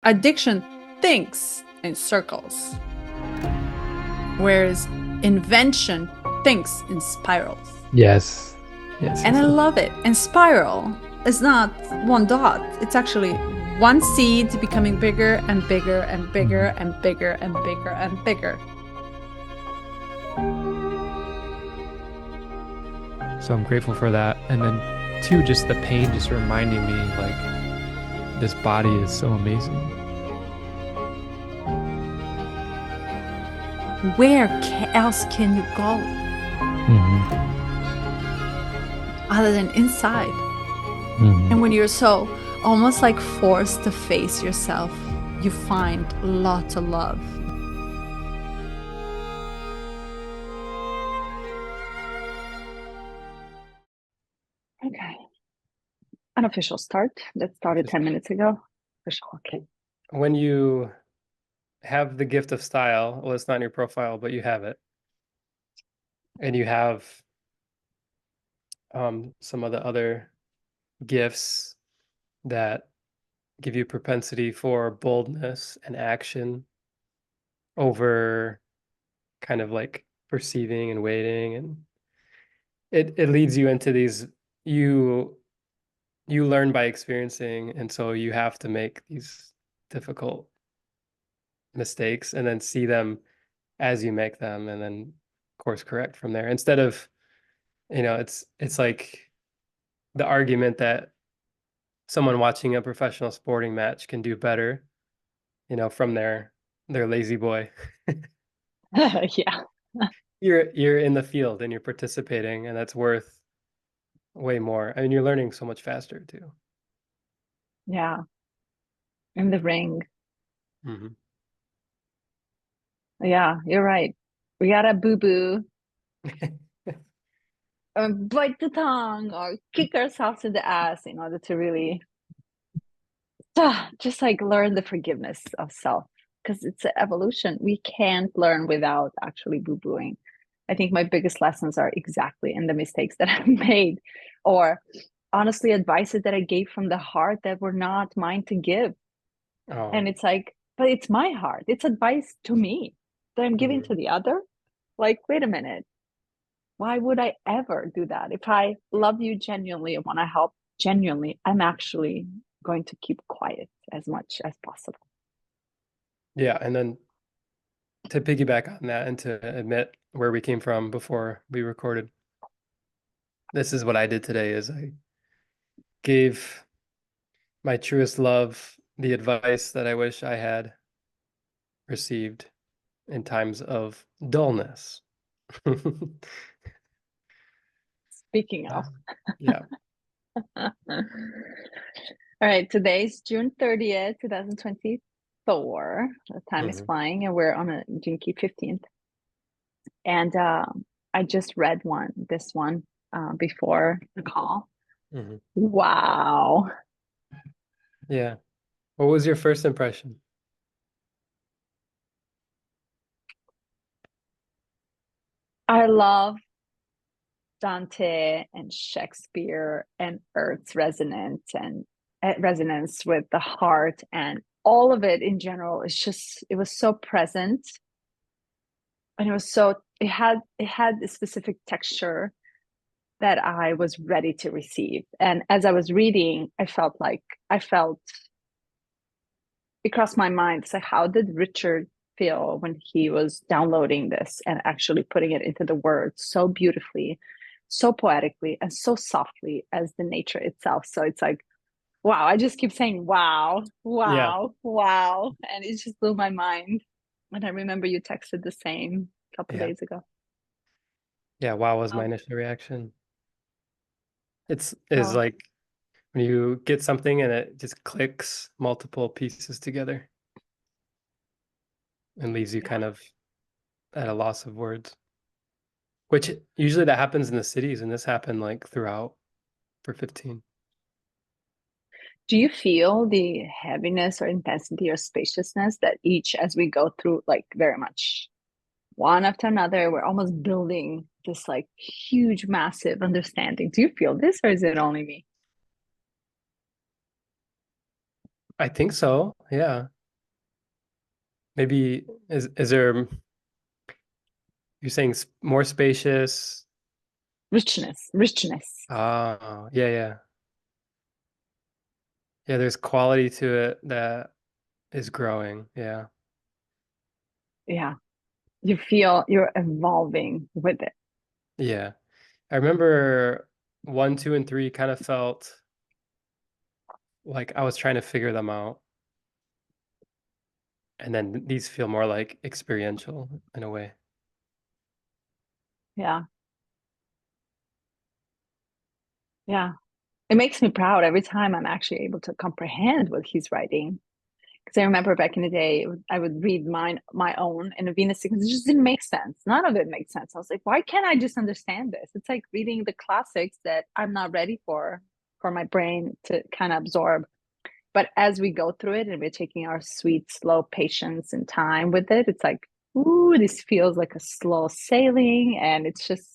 Addiction thinks in circles, whereas invention thinks in spirals. Yes. Yes. And I love it. And spiral is not one dot, it's actually one seed becoming bigger and bigger and bigger and bigger and bigger and bigger. So I'm grateful for that. And then two, just the pain just reminding me like this body is so amazing. Where else can you go other than inside? And when you're so almost like forced to face yourself, you find lots of love. Okay. Unofficial start. That started 10 minutes ago. Official. Okay. When you have the gift of style, well, it's not in your profile, but you have it, and you have some of the other gifts that give you propensity for boldness and action over kind of like perceiving and waiting, and it leads you into these, you learn by experiencing, and so you have to make these difficult mistakes and then see them as you make them, and then course correct from there, instead of, it's like the argument that someone watching a professional sporting match can do better, from their lazy boy. Yeah. You're in the field and you're participating, and that's worth way more. I mean, you're learning so much faster too. Yeah. In the ring. Yeah, you're right. We gotta boo-boo, bite the tongue, or kick ourselves in the ass in order to really just like learn the forgiveness of self, because it's an evolution. We can't learn without actually boo-booing. I think my biggest lessons are exactly in the mistakes that I've made, or honestly advices that I gave from the heart that were not mine to give. And it's like, but it's my heart. It's advice to me that I'm giving to the other. Like, wait a minute. Why would I ever do that? If I love you genuinely and want to help genuinely, I'm actually going to keep quiet as much as possible. Yeah, and then to piggyback on that and to admit where we came from before we recorded, this is what I did today, is I gave my truest love the advice that I wish I had received in times of dullness. Speaking of. Yeah. All right, today's June 30th, 2024. The time is flying, and we're on a Jinky 15th. And I just read this one before the call. Wow. Yeah. What was your first impression? I love Dante and Shakespeare and Earth's resonance and resonance with the heart, and all of it in general. It was so present, and it had a specific texture that I was ready to receive. And as I was reading, I felt it crossed my mind. It's like, how did Richard feel when he was downloading this and actually putting it into the words so beautifully, so poetically, and so softly as the nature itself? So it's like, wow, I just keep saying wow, wow, wow. And it just blew my mind. And I remember you texted the same a couple of days ago. Yeah, wow was my initial reaction. It's like when you get something and it just clicks multiple pieces together and leaves you kind of at a loss of words, which usually that happens in the cities, and this happened like throughout for 15. Do you feel the heaviness or intensity or spaciousness that each, as we go through, like very much one after another, we're almost building this like huge, massive understanding? Do you feel this, or is it only me? I think so. Yeah. Maybe is there, you're saying more spacious? Richness. Yeah, yeah. Yeah, there's quality to it that is growing. Yeah. Yeah. You feel you're evolving with it. Yeah. I remember one, two, and three kind of felt like I was trying to figure them out. And then these feel more like experiential in a way. Yeah. Yeah. It makes me proud every time I'm actually able to comprehend what he's writing. Because I remember back in the day, I would read my own in a Venus sequence. It just didn't make sense. None of it made sense. I was like, why can't I just understand this? It's like reading the classics that I'm not ready for my brain to kind of absorb. But as we go through it and we're taking our sweet, slow patience and time with it, it's like, ooh, this feels like a slow sailing, and it's just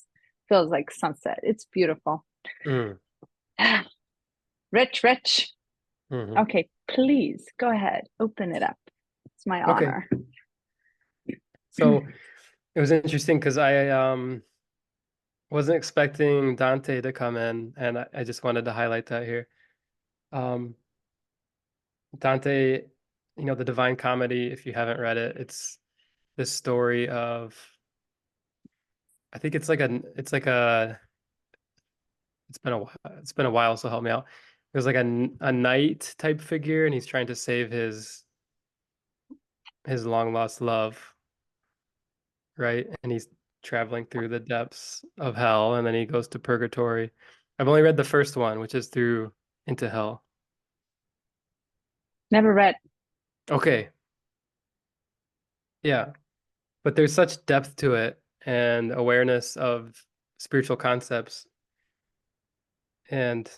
feels like sunset. It's beautiful. Mm. Rich, rich. Hmm. Okay, please go ahead, open it up. It's my Okay. honor. So it was interesting because I wasn't expecting Dante to come in, and I just wanted to highlight that here. Um, Dante, the Divine Comedy, if you haven't read it, it's this story of, I think it's been a while, so help me out. There's like a knight type figure, and he's trying to save his long lost love, right? And he's traveling through the depths of hell, and then he goes to purgatory. I've only read the first one, which is through into hell. Never read. Okay, yeah, but there's such depth to it and awareness of spiritual concepts, and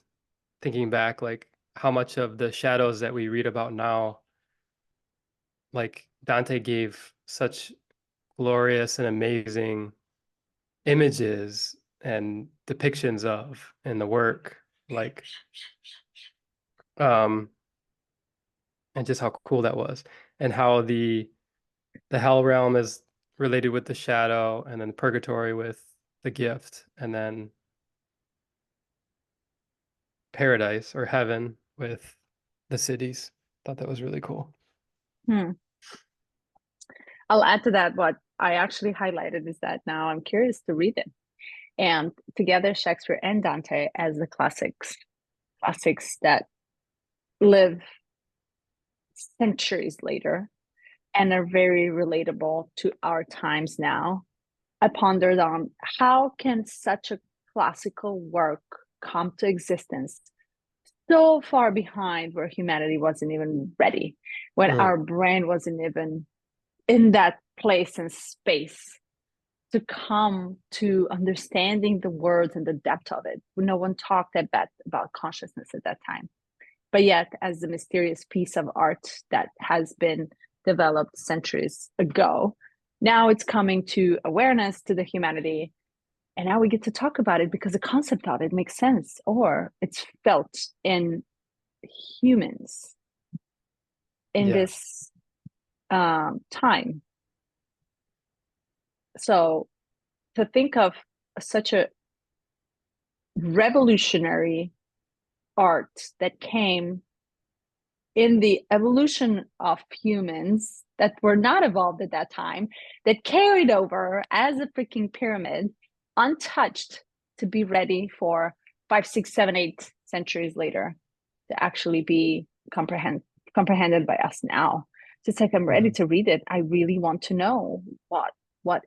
thinking back, like how much of the shadows that we read about now, like Dante gave such glorious and amazing images and depictions of in the work, like um and just how cool that was, and how the hell realm is related with the shadow, and then purgatory with the gift, and then paradise or heaven with the cities. Thought that was really cool. Hmm. I'll add to that what I actually highlighted is that now I'm curious to read it. And together, Shakespeare and Dante as the classics that live centuries later and are very relatable to our times now. I pondered on how can such a classical work come to existence so far behind where humanity wasn't even ready, when Mm, our brain wasn't even in that place and space to come to understanding the words and the depth of it. No one talked about consciousness at that time. But yet, as the mysterious piece of art that has been developed centuries ago, now it's coming to awareness to the humanity. And now we get to talk about it because the concept of it makes sense, or it's felt in humans in yeah. this time. So to think of such a revolutionary art that came in the evolution of humans that were not evolved at that time, that carried over as a freaking pyramid, untouched, to be ready for 5, 6, 7, 8 centuries later to actually be comprehended by us now. So it's like I'm ready Mhm. to read it. I really want to know what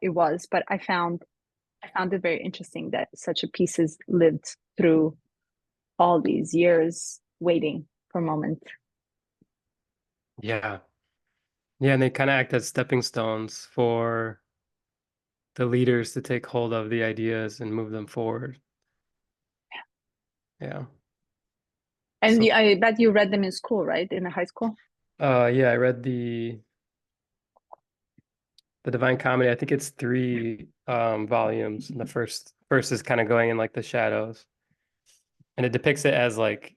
it was, but I found it very interesting that such a piece has lived through all these years waiting for a moment. Yeah. Yeah, and they kind of act as stepping stones for the leaders to take hold of the ideas and move them forward. Yeah. And So, I bet you read them in school, right? In high school? yeah, I read the Divine Comedy. I think it's three volumes. And the first is kind of going in like the shadows, and it depicts it as like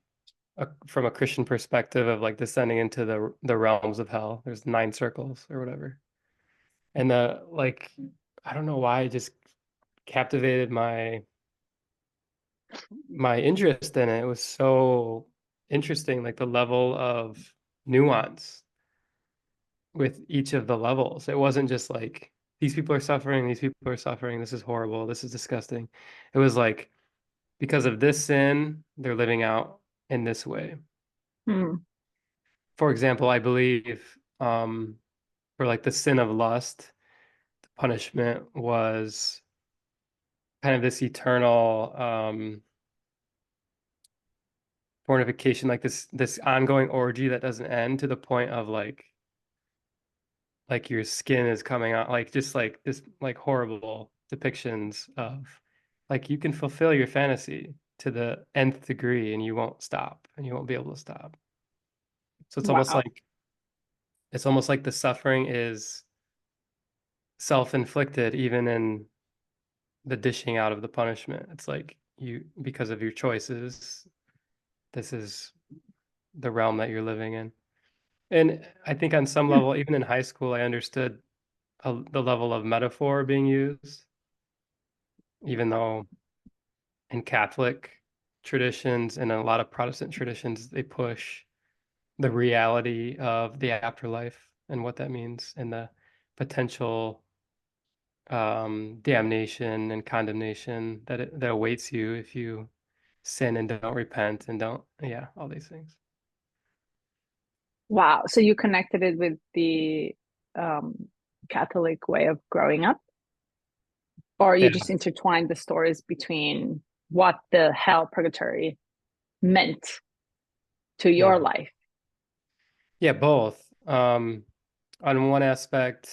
from a Christian perspective of like descending into the realms of hell. There's 9 circles or whatever. And like I don't know why it just captivated my interest in it. It was so interesting, like the level of nuance with each of the levels. It wasn't just like these people are suffering, these people are suffering, this is horrible, this is disgusting. It was like because of this sin, they're living out in this way. Hmm. For example, I believe for like the sin of lust, the punishment was kind of this eternal fornication, like this ongoing orgy that doesn't end to the point of like your skin is coming out, like just like this like horrible depictions of like you can fulfill your fantasy to the nth degree and you won't stop and you won't be able to stop. So Wow. it's almost like the suffering is self-inflicted even in the dishing out of the punishment. It's like you because of your choices, this is the realm that you're living in. And I think on some Hmm. level, even in high school, I understood the level of metaphor being used, even though in Catholic traditions and in a lot of Protestant traditions, they push the reality of the afterlife and what that means and the potential damnation and condemnation that awaits you if you sin and don't repent and don't, yeah, all these things. Wow. So you connected it with the Catholic way of growing up, or you Yeah, just intertwined the stories between what the hell purgatory meant to your yeah, life? yeah, both. On one aspect,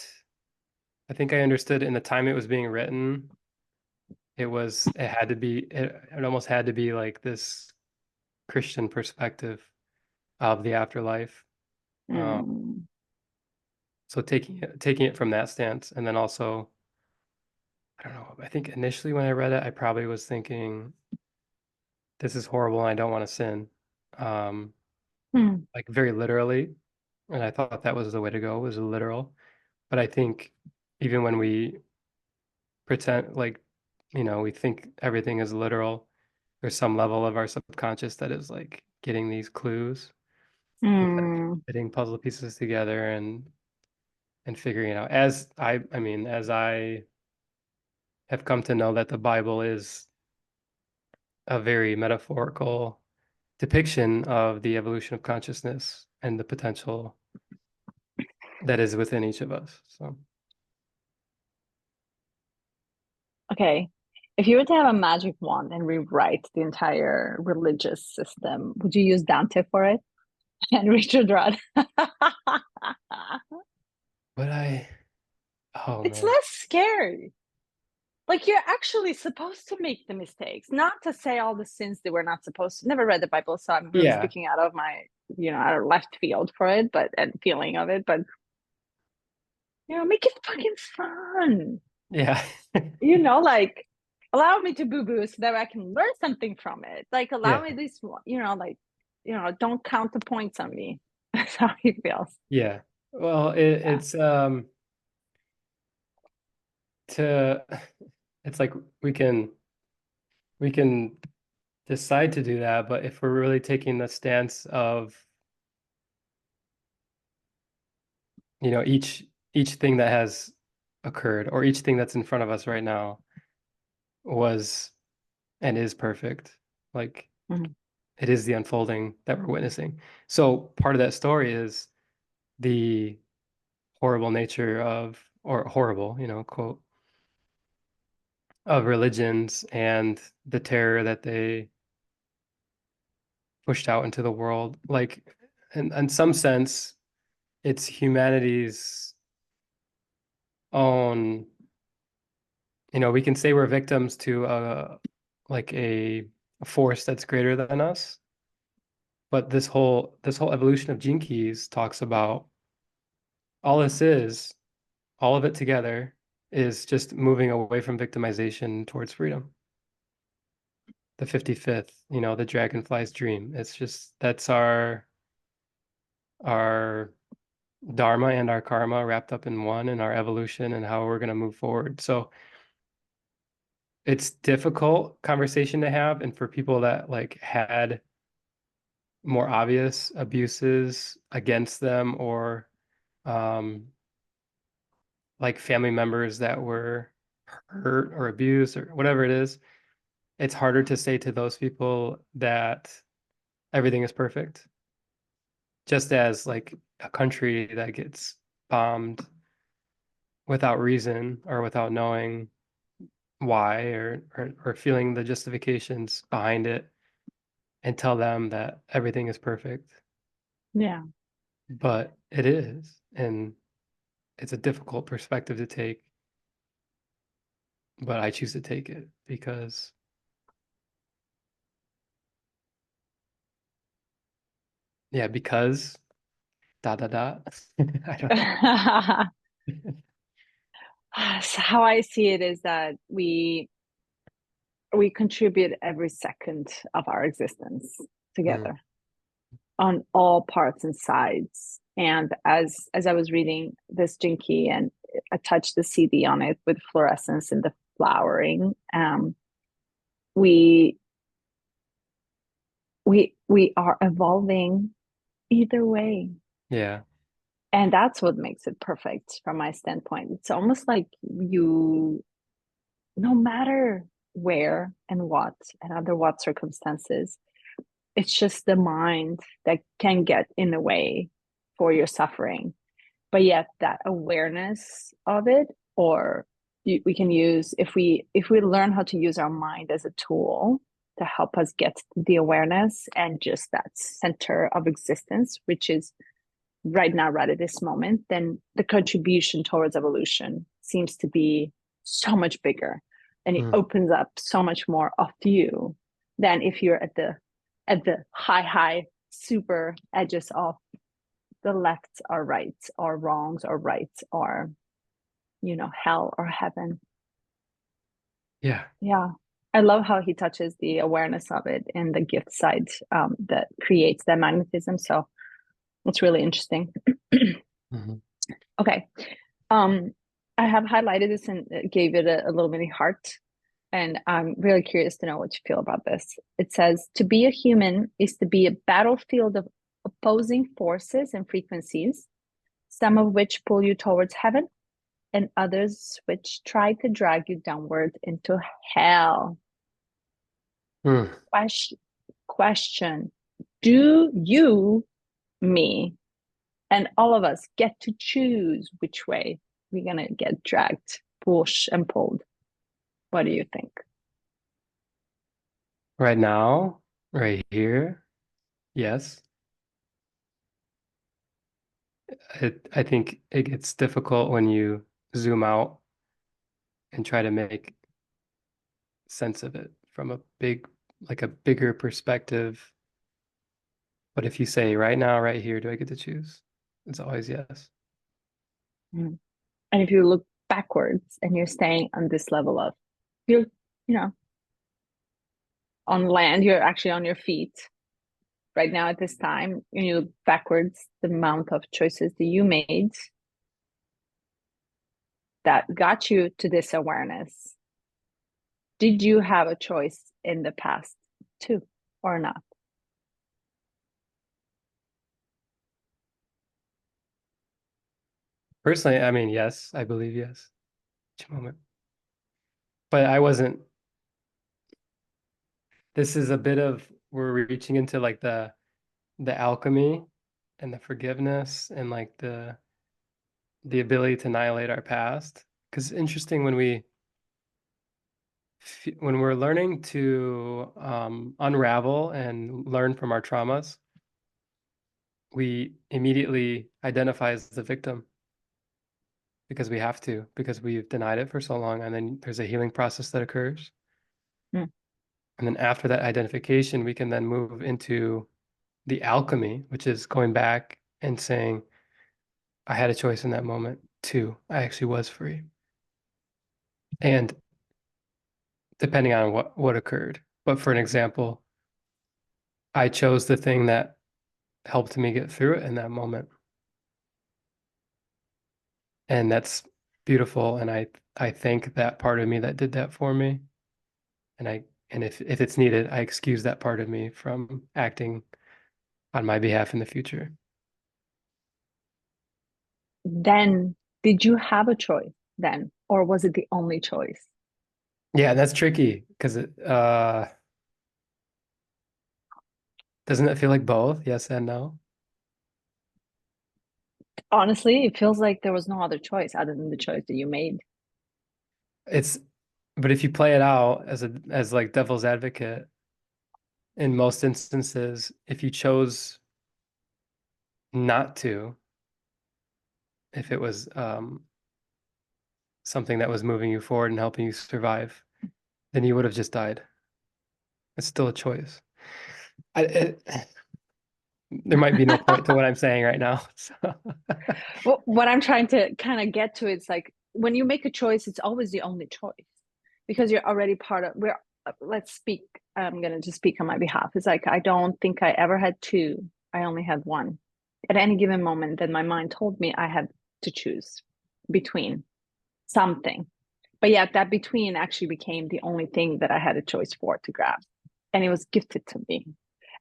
I think I understood in the time it was being written, it had to be it almost had to be like this Christian perspective of the afterlife. Um, Mm. so taking it from that stance, and then also, I don't know, I think initially when I read it, I probably was thinking, this is horrible and I don't want to sin. Um, Hmm. like very literally. And I thought that was the way to go, was literal. But I think even when we pretend like, we think everything is literal, there's some level of our subconscious that is like getting these clues and kind of Mm. putting puzzle pieces together and figuring it out. As I have come to know that the Bible is a very metaphorical depiction of the evolution of consciousness and the potential that is within each of us. So, Okay. If you were to have a magic wand and rewrite the entire religious system, would you use Dante for it? And Richard Rudd? but oh It's man, less scary. Like you're actually supposed to make the mistakes, not to say all the sins they were not supposed to. Never read the Bible, so I'm really yeah, speaking out of my, out of left field for it, but and feeling of it. But make it fucking fun. yeah, Like allow me to boo boo so that I can learn something from it. Like allow yeah, me this, don't count the points on me. That's how he feels. yeah. Well, Yeah. to it's like we can we can decide to do that, but if we're really taking the stance of, each thing that has occurred or each thing that's in front of us right now was and is perfect, like Mhm. it is the unfolding that we're witnessing. So part of that story is the horrible nature of, or horrible, quote, of religions and the terror that they pushed out into the world. Like, in some sense, it's humanity's own, we can say we're victims to like a force that's greater than us. But this whole evolution of gene keys talks about all this is, all of it together is just moving away from victimization towards freedom. the 55th, you know, the dragonfly's dream. It's just that's our dharma and our karma wrapped up in one, and our evolution and how we're going to move forward. So it's difficult conversation to have, and for people that like had more obvious abuses against them, or um like family members that were hurt or abused or whatever it is, it's harder to say to those people that everything is perfect. Just as like a country that gets bombed without reason or without knowing why, or feeling the justifications behind it, and tell them that everything is perfect. Yeah. But it is, and it's a difficult perspective to take, but I choose to take it because yeah, because dot dot dot. I don't know. So how I see it is that we contribute every second of our existence Mm, together on all parts and sides. And as I was reading this Jinky and I touched the CD on it with Florescence and the flowering, we we are evolving either way. yeah. And that's what makes it perfect from my standpoint. It's almost like you, no matter where and what and under what circumstances, it's just the mind that can get in the way for your suffering. But yet that awareness of it, or we can use, if we learn how to use our mind as a tool to help us get the awareness and just that center of existence, which is right now, right at this moment, then the contribution towards evolution seems to be so much bigger, and it Mm, opens up so much more of you than if you're at the high super edges of the lefts or rights or wrongs or rights or hell or heaven. yeah. Yeah, I love how he touches the awareness of it in the gift side, that creates that magnetism. So it's really interesting. Mhm. Okay. Um, I have highlighted this and gave it a little mini heart. And I'm really curious to know what you feel about this. It says, to be a human is to be a battlefield of opposing forces and frequencies, some of which pull you towards heaven, and others which try to drag you downward into hell. Mm. Question: do you, me, and all of us get to choose which way we're going to get dragged, pushed, and pulled? What do you think? Right now, right here, yes. I think it gets difficult when you zoom out and try to make sense of it from a like a bigger perspective. But if you say right now, right here, do I get to choose? It's always yes. Mm. And if you look backwards and you're staying on this level of, you're, you know, on land, you're actually on your feet right now at this time, and you look backwards, the amount of choices that you made that got you to this awareness. Did you have a choice in the past too, or not? Personally, I mean, yes, I believe yes. Each moment. But I wasn't, this is a bit of, we're reaching into like the alchemy and the forgiveness and like the ability to annihilate our past. Because it's interesting when we're learning to unravel and learn from our traumas, we immediately identify as the victim because we have to, because we've denied it for so long. And then there's a healing process that occurs. Mm. And then after that identification, we can then move into the alchemy, which is going back and saying, I had a choice in that moment too. I actually was free. And depending on what occurred. But for an example, I chose the thing that helped me get through it in that moment. And that's beautiful. And I thank that part of me that did that for me. And if it's needed, I excuse that part of me from acting on my behalf in the future. Then, did you have a choice then, or was it the only choice? Yeah, that's tricky because it doesn't it feel like both? Yes and no. Honestly, it feels like there was no other choice other than the choice that you made. It's but if you play it out as like devil's advocate, in most instances, if you chose not to, if it was something that was moving you forward and helping you survive, then you would have just died. It's still a choice. There might be no point to what I'm saying right now. So. Well, what I'm trying to kind of get to, it's like when you make a choice, it's always the only choice because you're already part of. Let's speak. I'm gonna just speak on my behalf. It's like I don't think I ever had two. I only had one. At any given moment, that my mind told me I had to choose between something, but yet that between actually became the only thing that I had a choice for to grab, and it was gifted to me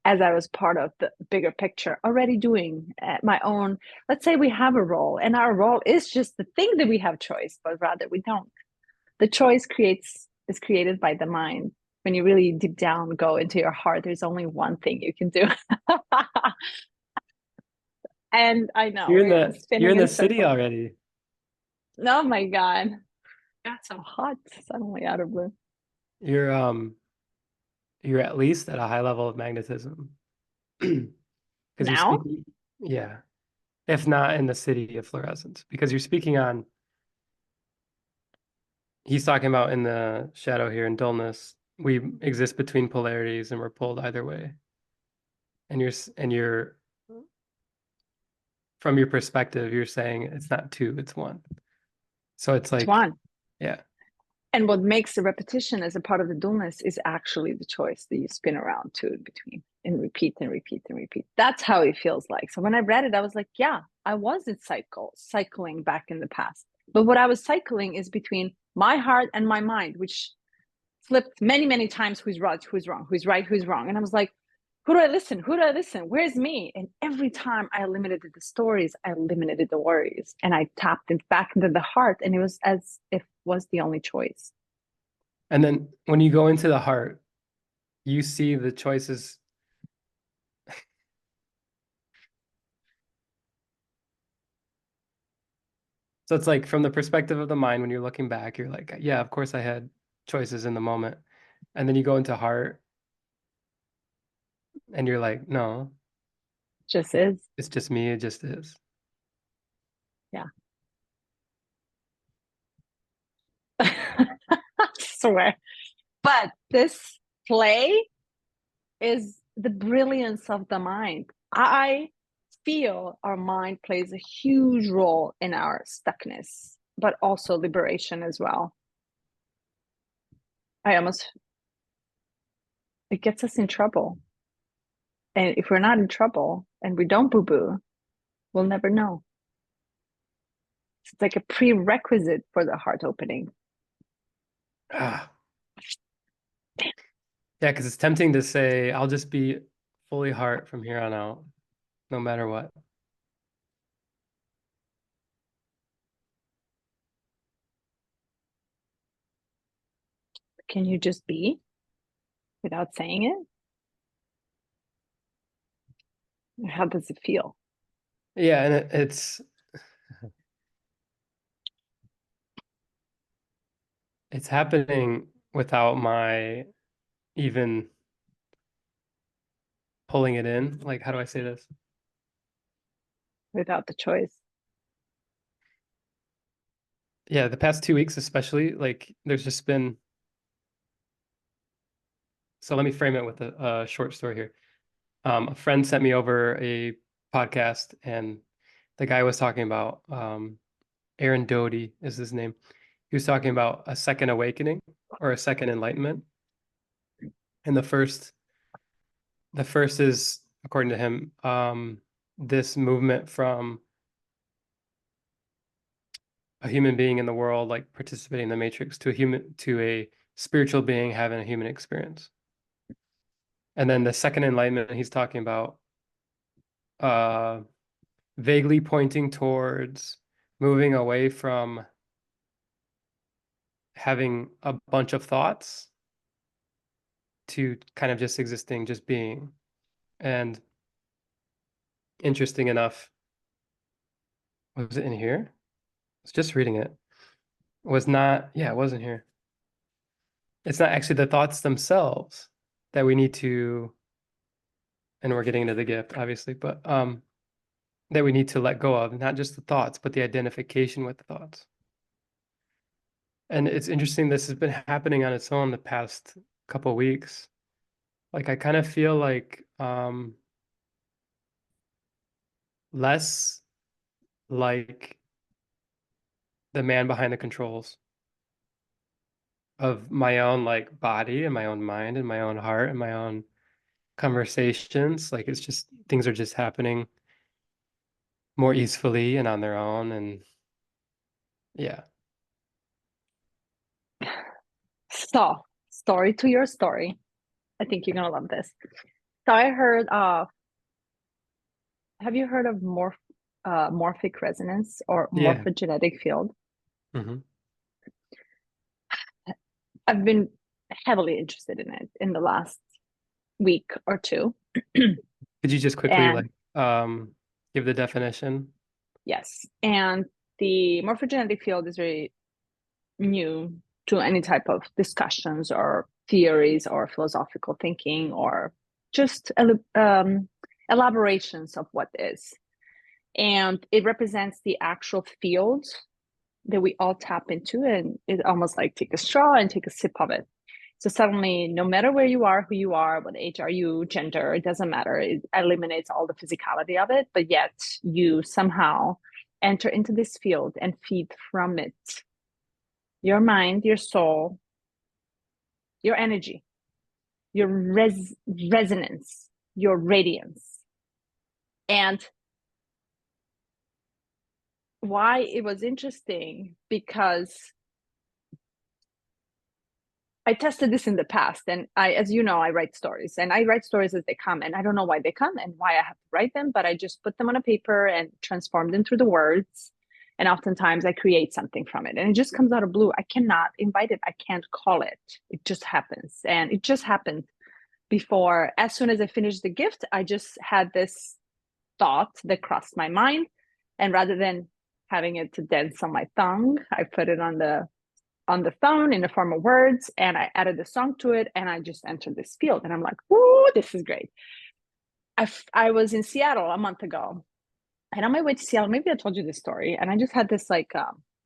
as I was part of the bigger picture, already doing my own. Let's say we have a role, and our role is just the thing that we have choice, but rather we don't. The choice is created by the mind. When you really deep down go into your heart, there's only one thing you can do. And I know You're in we're the you're spinning in in the city circles. already. Oh my God. Got so hot suddenly out of blue. You're you're at least at a high level of magnetism. Because you're Now, speaking, yeah, if not in the city of Florescence, because you're speaking on, he's talking about in the shadow here in dullness, we exist between polarities and we're pulled either way. And you're from your perspective, you're saying it's not two, it's one. So it's it's like, one. yeah. And what makes the repetition as a part of the dullness is actually the choice that you spin around to in between and repeat and repeat and repeat. That's how it feels like. So when I read it, I was like, yeah, I was in cycling back in the past. But what I was cycling is between my heart and my mind, which flipped many, many times who's right, who's wrong, who's right, who's wrong. And I was like, who do I listen? Who do I listen? Where's me? And every time I eliminated the stories, I eliminated the worries, and I tapped it back into the heart, and it was as if it was the only choice. And then when you go into the heart, you see the choices. So it's like from the perspective of the mind, when you're looking back, you're like, yeah, of course I had choices in the moment. And then you go into heart and you're like, no, Just is. it's just me. It just is. Yeah. I swear. But this play is the brilliance of the mind. I feel our mind plays a huge role in our stuckness, but also liberation as well. I almost, it gets us in trouble. And if we're not in trouble and we don't boo boo, we'll never know. It's like a prerequisite for the heart opening. Ah. Yeah, because it's tempting to say, I'll just be fully heart from here on out, no matter what. Can you just be without saying it? How does it feel? Yeah, and it's happening without my even pulling it in. Like, how do I say this? Without the choice. Yeah, the past 2 weeks especially, like there's just been, so let me frame it with a short story here. A friend sent me over a podcast and the guy was talking about Aaron Doty is his name. He was talking about a second awakening or a second enlightenment. And the first is, according to him, this movement from a human being in the world, like participating in the matrix, to a spiritual being having a human experience. And then the second enlightenment, he's talking about vaguely pointing towards moving away from having a bunch of thoughts to kind of just existing, just being. And interesting enough, was it in here? I was just reading it. It was not, yeah, it wasn't here. It's not actually the thoughts themselves that we need to, and we're getting into the gift, obviously, but that we need to let go of, not just the thoughts, but the identification with the thoughts. And it's interesting, this has been happening on its own the past couple of weeks. Like I kind of feel like less like the man behind the controls of my own like body and my own mind and my own heart and my own conversations. Like it's just things are just happening more easily and on their own. And yeah. So, story to your story. I think you're gonna love this. So I heard of, have you heard of morphic resonance or Yeah. morphogenetic field? Mm-hmm. I've been heavily interested in it in the last week or two. Could you just quickly And give the definition? yes, and the morphogenetic field is very new to any type of discussions or theories or philosophical thinking or just elaborations of what is. And it represents the actual field that we all tap into, and it's almost like take a straw and take a sip of it. So suddenly, no matter where you are, who you are, what age are you, gender, it doesn't matter. It eliminates all the physicality of it, but yet you somehow enter into this field and feed from it your mind, your soul, your energy, your resonance, your radiance. And why it was interesting, because I tested this in the past, and as you know, I write stories, and I write stories as they come, and I don't know why they come and why I have to write them, but I just put them on a paper and transform them through the words. And oftentimes I create something from it, and it just comes out of blue. I cannot invite it. I can't call it. It just happens. And it just happened before. As soon as I finished the gift, I just had this thought that crossed my mind. And rather than having it to dance on my tongue, I put it on the phone in the form of words, and I added the song to it, and I just entered this field, and I'm like, "Woo, this is great." I was in Seattle a month ago, and on my way to Seattle, maybe I told you this story, and I just had this like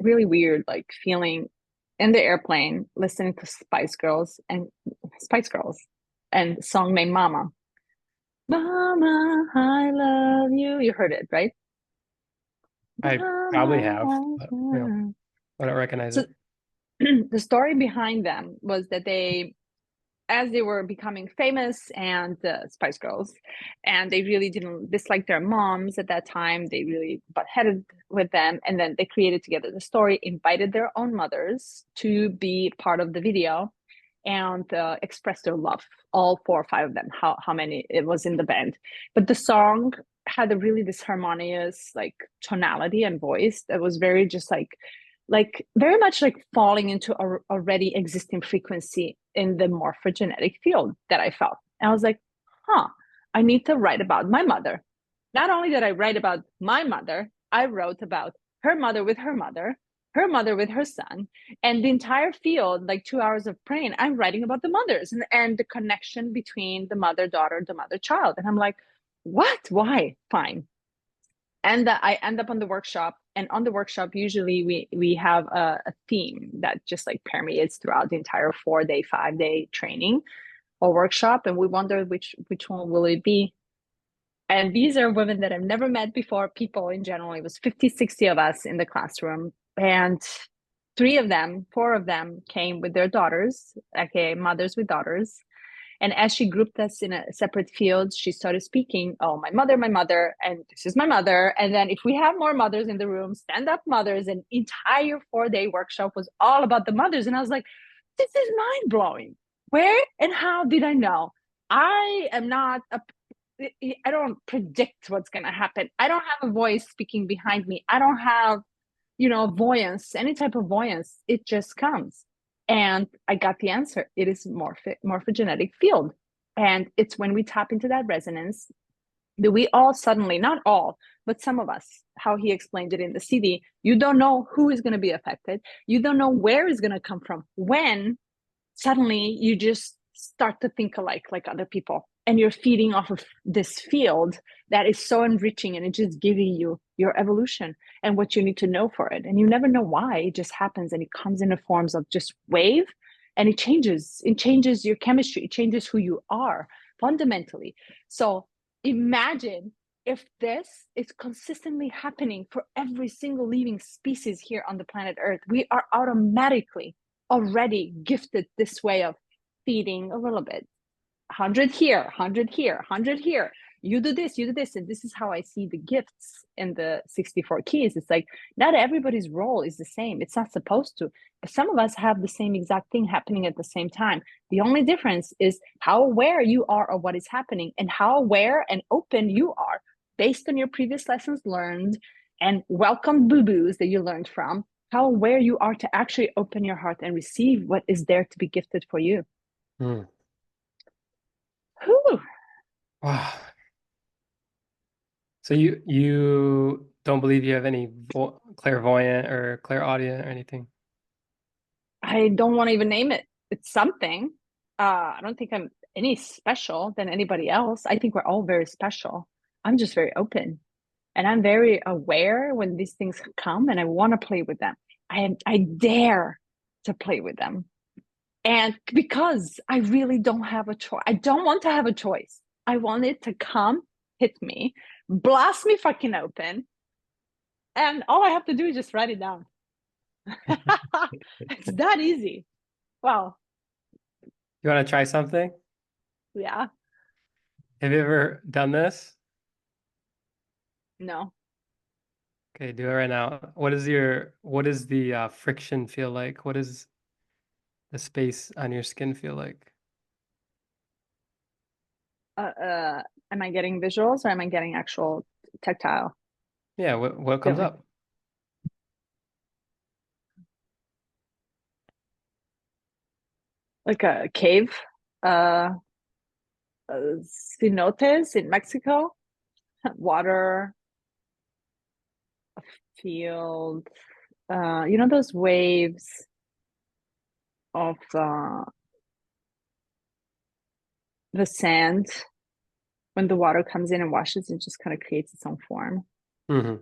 really weird like feeling in the airplane listening to Spice Girls and a song named Mama. Mama, I love you. You heard it, right? I probably have, but I don't recognize So it. the story behind them was that as they were becoming famous and Spice Girls, and they really didn't dislike their moms at that time. They really butt headed with them, and then they created together the story, invited their own mothers to be part of the video, and express their love. All 4 or 5 of them. How many it was in the band? But the song had a really this harmonious like tonality and voice that was very just like very much like falling into a already existing frequency in the morphogenetic field that I felt. And I was like, I need to write about my mother. Not only did I write about my mother, I wrote about her mother with her mother with her son, and the entire field, like 2 hours of praying, I'm writing about the mothers and the connection between the mother daughter, the mother child. And I'm like, what? Why? Fine. And I end up on the workshop, and on the workshop usually we have a theme that just like permeates throughout the entire 4-day 5-day training or workshop, and we wonder which one will it be. And these are women that I've never met before, people in general. It was 50-60 of us in the classroom, and 4 of them came with their daughters, aka mothers with daughters. And as she grouped us in a separate field, she started speaking, oh, my mother, and this is my mother. And then if we have more mothers in the room, stand up mothers, an entire 4-day workshop was all about the mothers. And I was like, this is mind blowing. Where and how did I know? I am not I don't predict what's going to happen. I don't have a voice speaking behind me. I don't have, voyance, any type of voyance. It just comes. And I got the answer. It is morphogenetic field. And it's when we tap into that resonance that we all suddenly, not all, but some of us, how he explained it in the CD, you don't know who is going to be affected. You don't know where it's going to come from. When suddenly you just start to think alike like other people, and you're feeding off of this field that is so enriching, and it's just giving you your evolution and what you need to know for it. And you never know why. It just happens, and it comes in the forms of just wave, and it changes your chemistry. It changes who you are fundamentally. So imagine if this is consistently happening for every single living species here on the planet Earth. We are automatically already gifted this way of feeding a little bit. 100 here, 100 here, 100 here. You do this, you do this. And this is how I see the gifts in the 64 keys. It's like, not everybody's role is the same. It's not supposed to. But some of us have the same exact thing happening at the same time. The only difference is how aware you are of what is happening, and how aware and open you are based on your previous lessons learned and welcome boo-boos that you learned from, how aware you are to actually open your heart and receive what is there to be gifted for you. Mm. Whew. Wow. So you don't believe you have any clairvoyant or clairaudient or anything? I don't want to even name it. It's something. I don't think I'm any special than anybody else. I think we're all very special. I'm just very open, and I'm very aware when these things come, and I want to play with them. I dare to play with them. And because I really don't have a choice, I don't want to have a choice. I want it to come, hit me, blast me fucking open. And all I have to do is just write it down. It's that easy. Well, You want to try something? yeah, Have you ever done this? no. Okay, do it right now. What is the friction feel like? What does the space on your skin feel like? Am I getting visuals, or am I getting actual tactile Yeah, what comes feeling? up? Like a cave, uh, cenotes in Mexico, water, a field, those waves of the sand when the water comes in and washes, it just kind of creates its own form. Mm-hmm.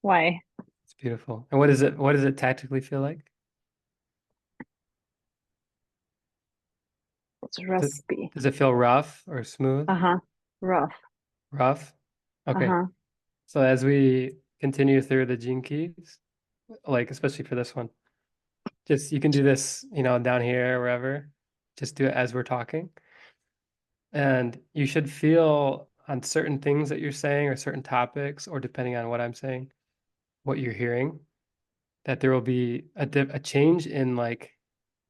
Why? It's beautiful. And what does it tactically feel like? It's Does, raspy. does it feel rough or smooth? Uh-huh. Rough. Rough? Okay. Uh-huh. So as we continue through the gene keys, like especially for this one, just you can do this, down here, wherever. Just do it as we're talking. And you should feel on certain things that you're saying or certain topics, or depending on what I'm saying, what you're hearing, that there will be a change in like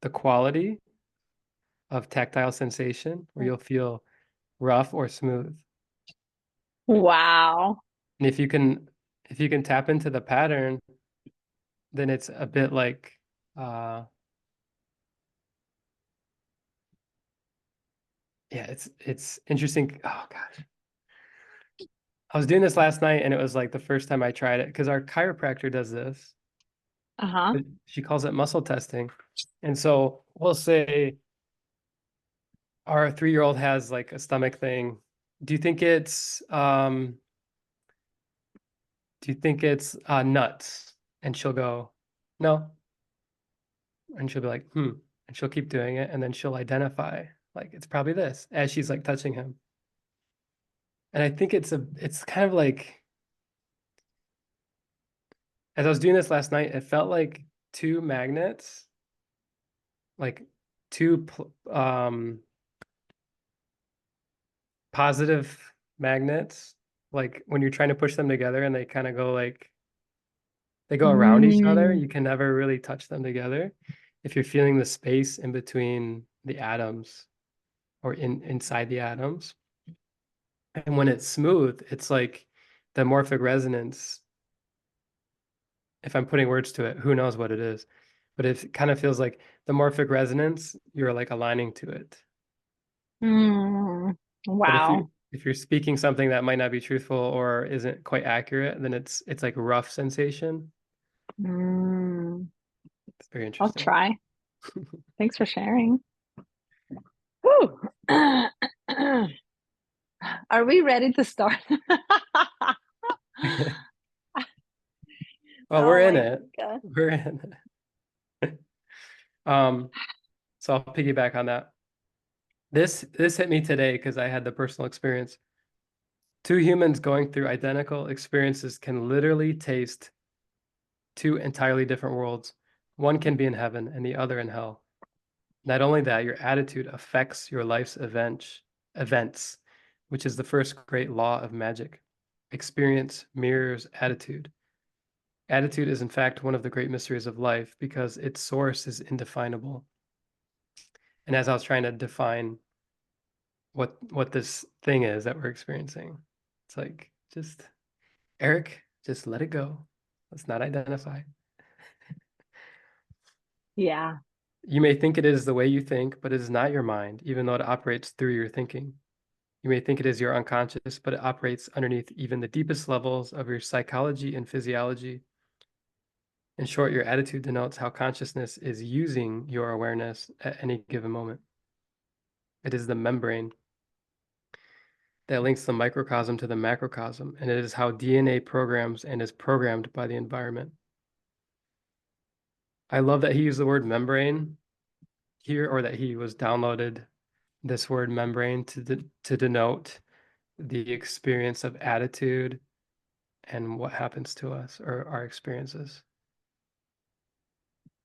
the quality of tactile sensation, where you'll feel rough or smooth. Wow. And if you can tap into the pattern, then it's a bit like yeah, it's interesting. Oh gosh. I was doing this last night, and it was like the first time I tried it, because our chiropractor does this. Uh-huh. But she calls it muscle testing. And so we'll say our 3-year-old has like a stomach thing. Do you think it's nuts? And she'll go, no. And she'll be like, hmm. And she'll keep doing it. And then she'll identify, like, it's probably this, as she's like touching him. And I think it's kind of like, as I was doing this last night, it felt like two magnets, like two positive magnets, like when you're trying to push them together and they kind of go like they go around each other, Mm. you can never really touch them together. If you're feeling the space in between the atoms or inside the atoms, and when it's smooth, it's like the morphic resonance. If I'm putting words to it, who knows what it is, but it kind of feels like the morphic resonance, you're like aligning to it. Mm. But Wow. if you're speaking something that might not be truthful or isn't quite accurate, then it's like rough sensation. Mm. It's very I'll interesting. try. Thanks for sharing. Whew. Are we ready to start? Well, we're Oh in my it. God. We're in it. Um, so I'll piggyback on that. This hit me today because I had the personal experience. Two humans going through identical experiences can literally taste two entirely different worlds. One can be in heaven and the other in hell. Not only that, your attitude affects your life's events, which is the first great law of magic. Experience mirrors attitude. Attitude is, in fact, one of the great mysteries of life because its source is indefinable. And as I was trying to define what this thing is that we're experiencing, it's like, just, Eric, just let it go. Let's not identify. Yeah. You may think it is the way you think, but it is not your mind, even though it operates through your thinking. You may think it is your unconscious, but it operates underneath even the deepest levels of your psychology and physiology. In short, your attitude denotes how consciousness is using your awareness at any given moment. It is the membrane that links the microcosm to the macrocosm, and it is how DNA programs and is programmed by the environment. I love that he used the word membrane here, or that he was downloaded this word membrane to denote the experience of attitude and what happens to us or our experiences.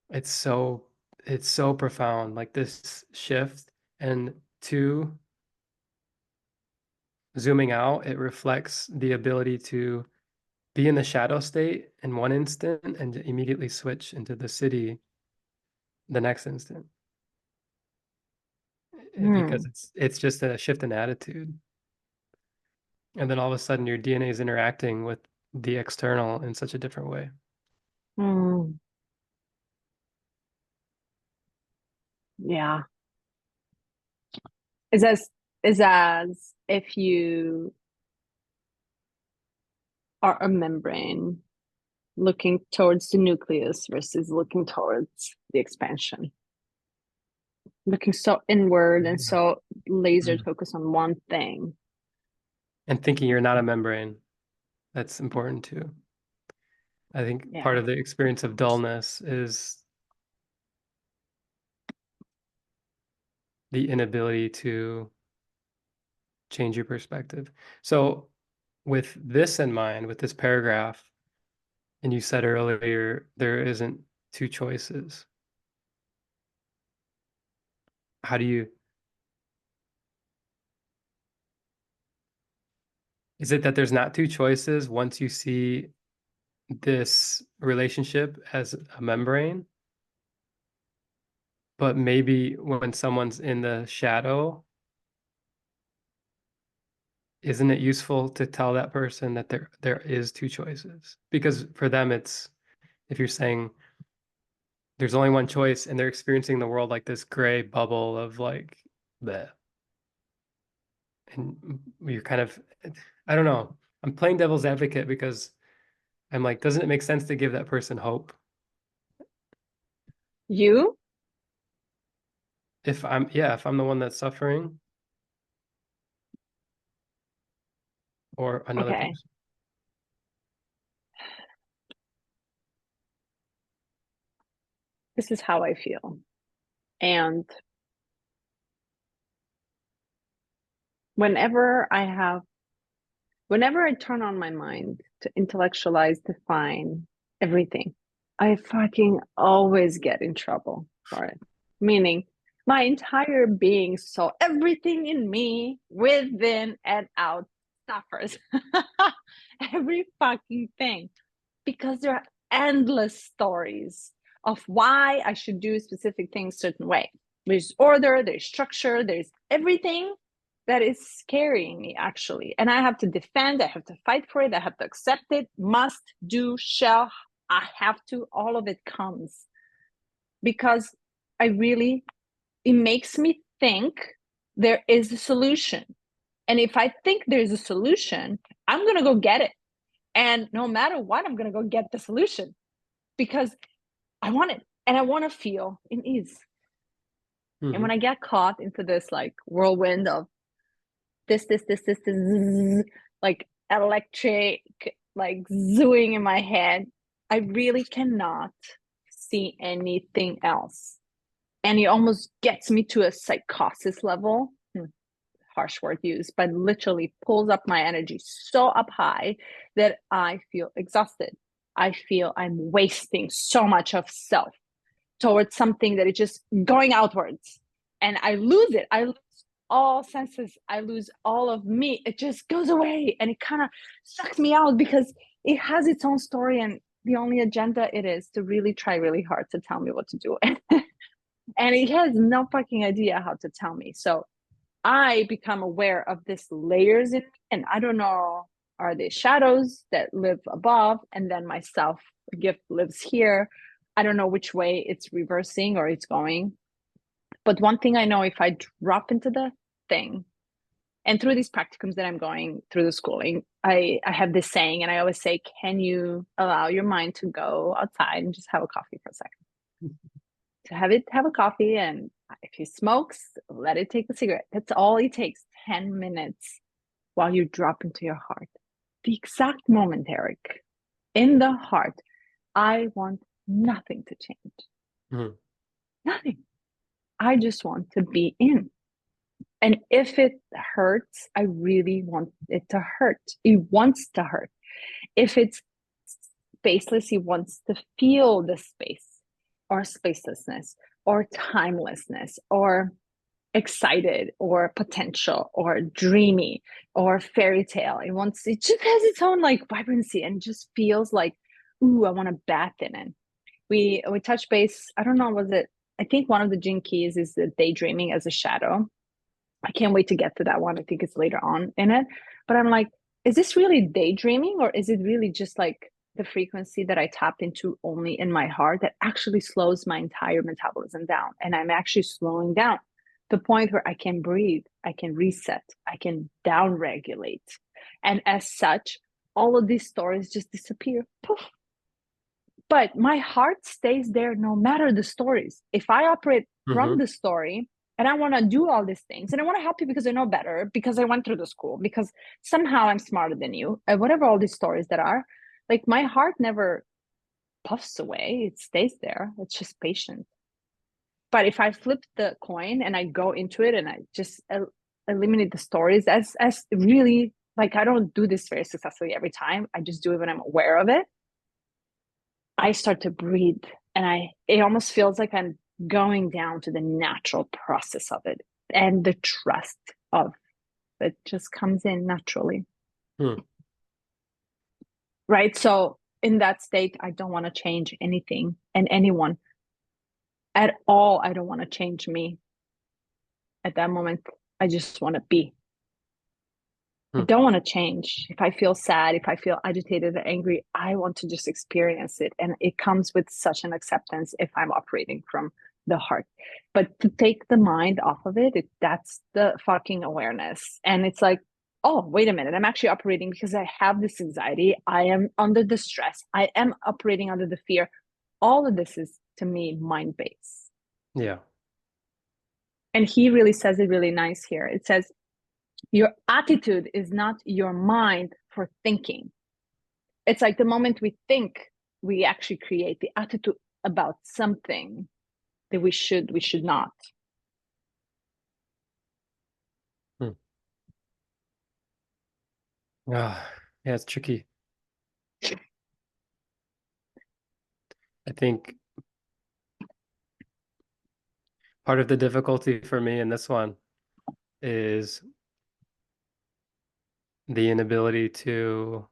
It's so it's so profound, like this shift. And two, zooming out, it reflects the ability to be in the shadow state in one instant and immediately switch into the city the next instant. Because Hmm. it's just a shift in attitude. And then all of a sudden your DNA is interacting with the external in such a different way. Hmm. Yeah. Is as if you are a membrane looking towards the nucleus versus looking towards the expansion. Looking so inward and so laser Mm. focused on one thing. And thinking you're not a membrane, that's important too. I think part Yeah. of the experience of dullness is the inability to change your perspective. So, with this in mind, with this paragraph, and you said earlier, there isn't two choices. How do you, is it that there's not two choices once you see this relationship as a membrane? But maybe when someone's in the shadow, isn't it useful to tell that person that there is two choices? Because for them, it's, if you're saying there's only one choice and they're experiencing the world like this gray bubble of like the, and you're kind of, I don't know. I'm playing devil's advocate because I'm like, doesn't it make sense to give that person hope? You? If I'm, yeah, if I'm the one that's suffering or another Okay. person. This is how I feel. And whenever I have, whenever I turn on my mind to intellectualize, define everything, I fucking always get in trouble for it. Meaning, My entire being, so everything in me, within and out, suffers. Every fucking thing. Because there are endless stories of why I should do specific things a certain way. There's order, there's structure, there's everything that is scaring me, actually. And I have to defend, I have to fight for it, I have to accept it, must, do, shall, I have to, all of it comes. Because it makes me think there is a solution. And if I think there's a solution, I'm going to go get it. And no matter what, I'm going to go get the solution because I want it and I want to feel in ease. And when I get caught into this like whirlwind of this, like electric, like zooing in my head, I really cannot see anything else. And it almost gets me to a psychosis level. Harsh word used, but literally pulls up my energy so up high that I feel exhausted. I feel I'm wasting so much of self towards something that is just going outwards. And I lose it. I lose all senses. I lose all of me. It just goes away and it kind of sucks me out because it has its own story. And the only agenda it is to really try really hard to tell me what to do. And it has no fucking idea how to tell me. So I become aware of this layers in me, and I don't know, are they shadows that live above and then my self gift lives here? I don't know which way it's reversing or it's going. But one thing I know, if I drop into the thing and through these practicums that I'm going through the schooling, I have this saying and I always say, can you allow your mind to go outside and just have a coffee for a second? To have a coffee, and if he smokes, let it take a cigarette. That's all it takes. 10 minutes while you drop into your heart. The exact moment, Eric, in the heart, I want nothing to change. Nothing. I just want to be in. And if it hurts, I really want it to hurt. It wants to hurt. If it's spaceless, he wants to feel the space or spacelessness or timelessness or excited or potential or dreamy or fairy tale. It just has its own like vibrancy and just feels like, ooh, I want to bath in it. We touch base. I don't know, was it? I think one of the gene keys is the daydreaming as a shadow. I can't wait to get to that one. I think it's later on in it. But I'm like, is this really daydreaming or is it really just like the frequency that I tap into only in my heart that actually slows my entire metabolism down? And I'm actually slowing down to the point where I can breathe, I can reset, I can down regulate. And as such, all of these stories just disappear. Poof. But my heart stays there no matter the stories. If I operate from the story, and I want to do all these things, and I want to help you because I know better, because I went through the school, because somehow I'm smarter than you, whatever all these stories that are, like my heart never puffs away. It stays there. It's just patient. But if I flip the coin and I go into it and I just eliminate the stories as really, like, I don't do this very successfully every time. I just do it when I'm aware of it. I start to breathe and it almost feels like I'm going down to the natural process of it and the trust of it just comes in naturally. Right? So in that state, I don't want to change anything and anyone at all. I don't want to change me at that moment. I just want to be. I don't want to change. If I feel sad, if I feel agitated or angry, I want to just experience it. And it comes with such an acceptance if I'm operating from the heart. But to take the mind off of it, that's the fucking awareness. And it's like, oh, wait a minute. I'm actually operating because I have this anxiety. I am under the stress. I am operating under the fear. All of this is, to me, mind-based. Yeah. And he really says it really nice here. It says, your attitude is not your mind for thinking. It's like the moment we think, we actually create the attitude about something that we should not. Yeah, it's tricky. I think part of the difficulty for me in this one is the inability to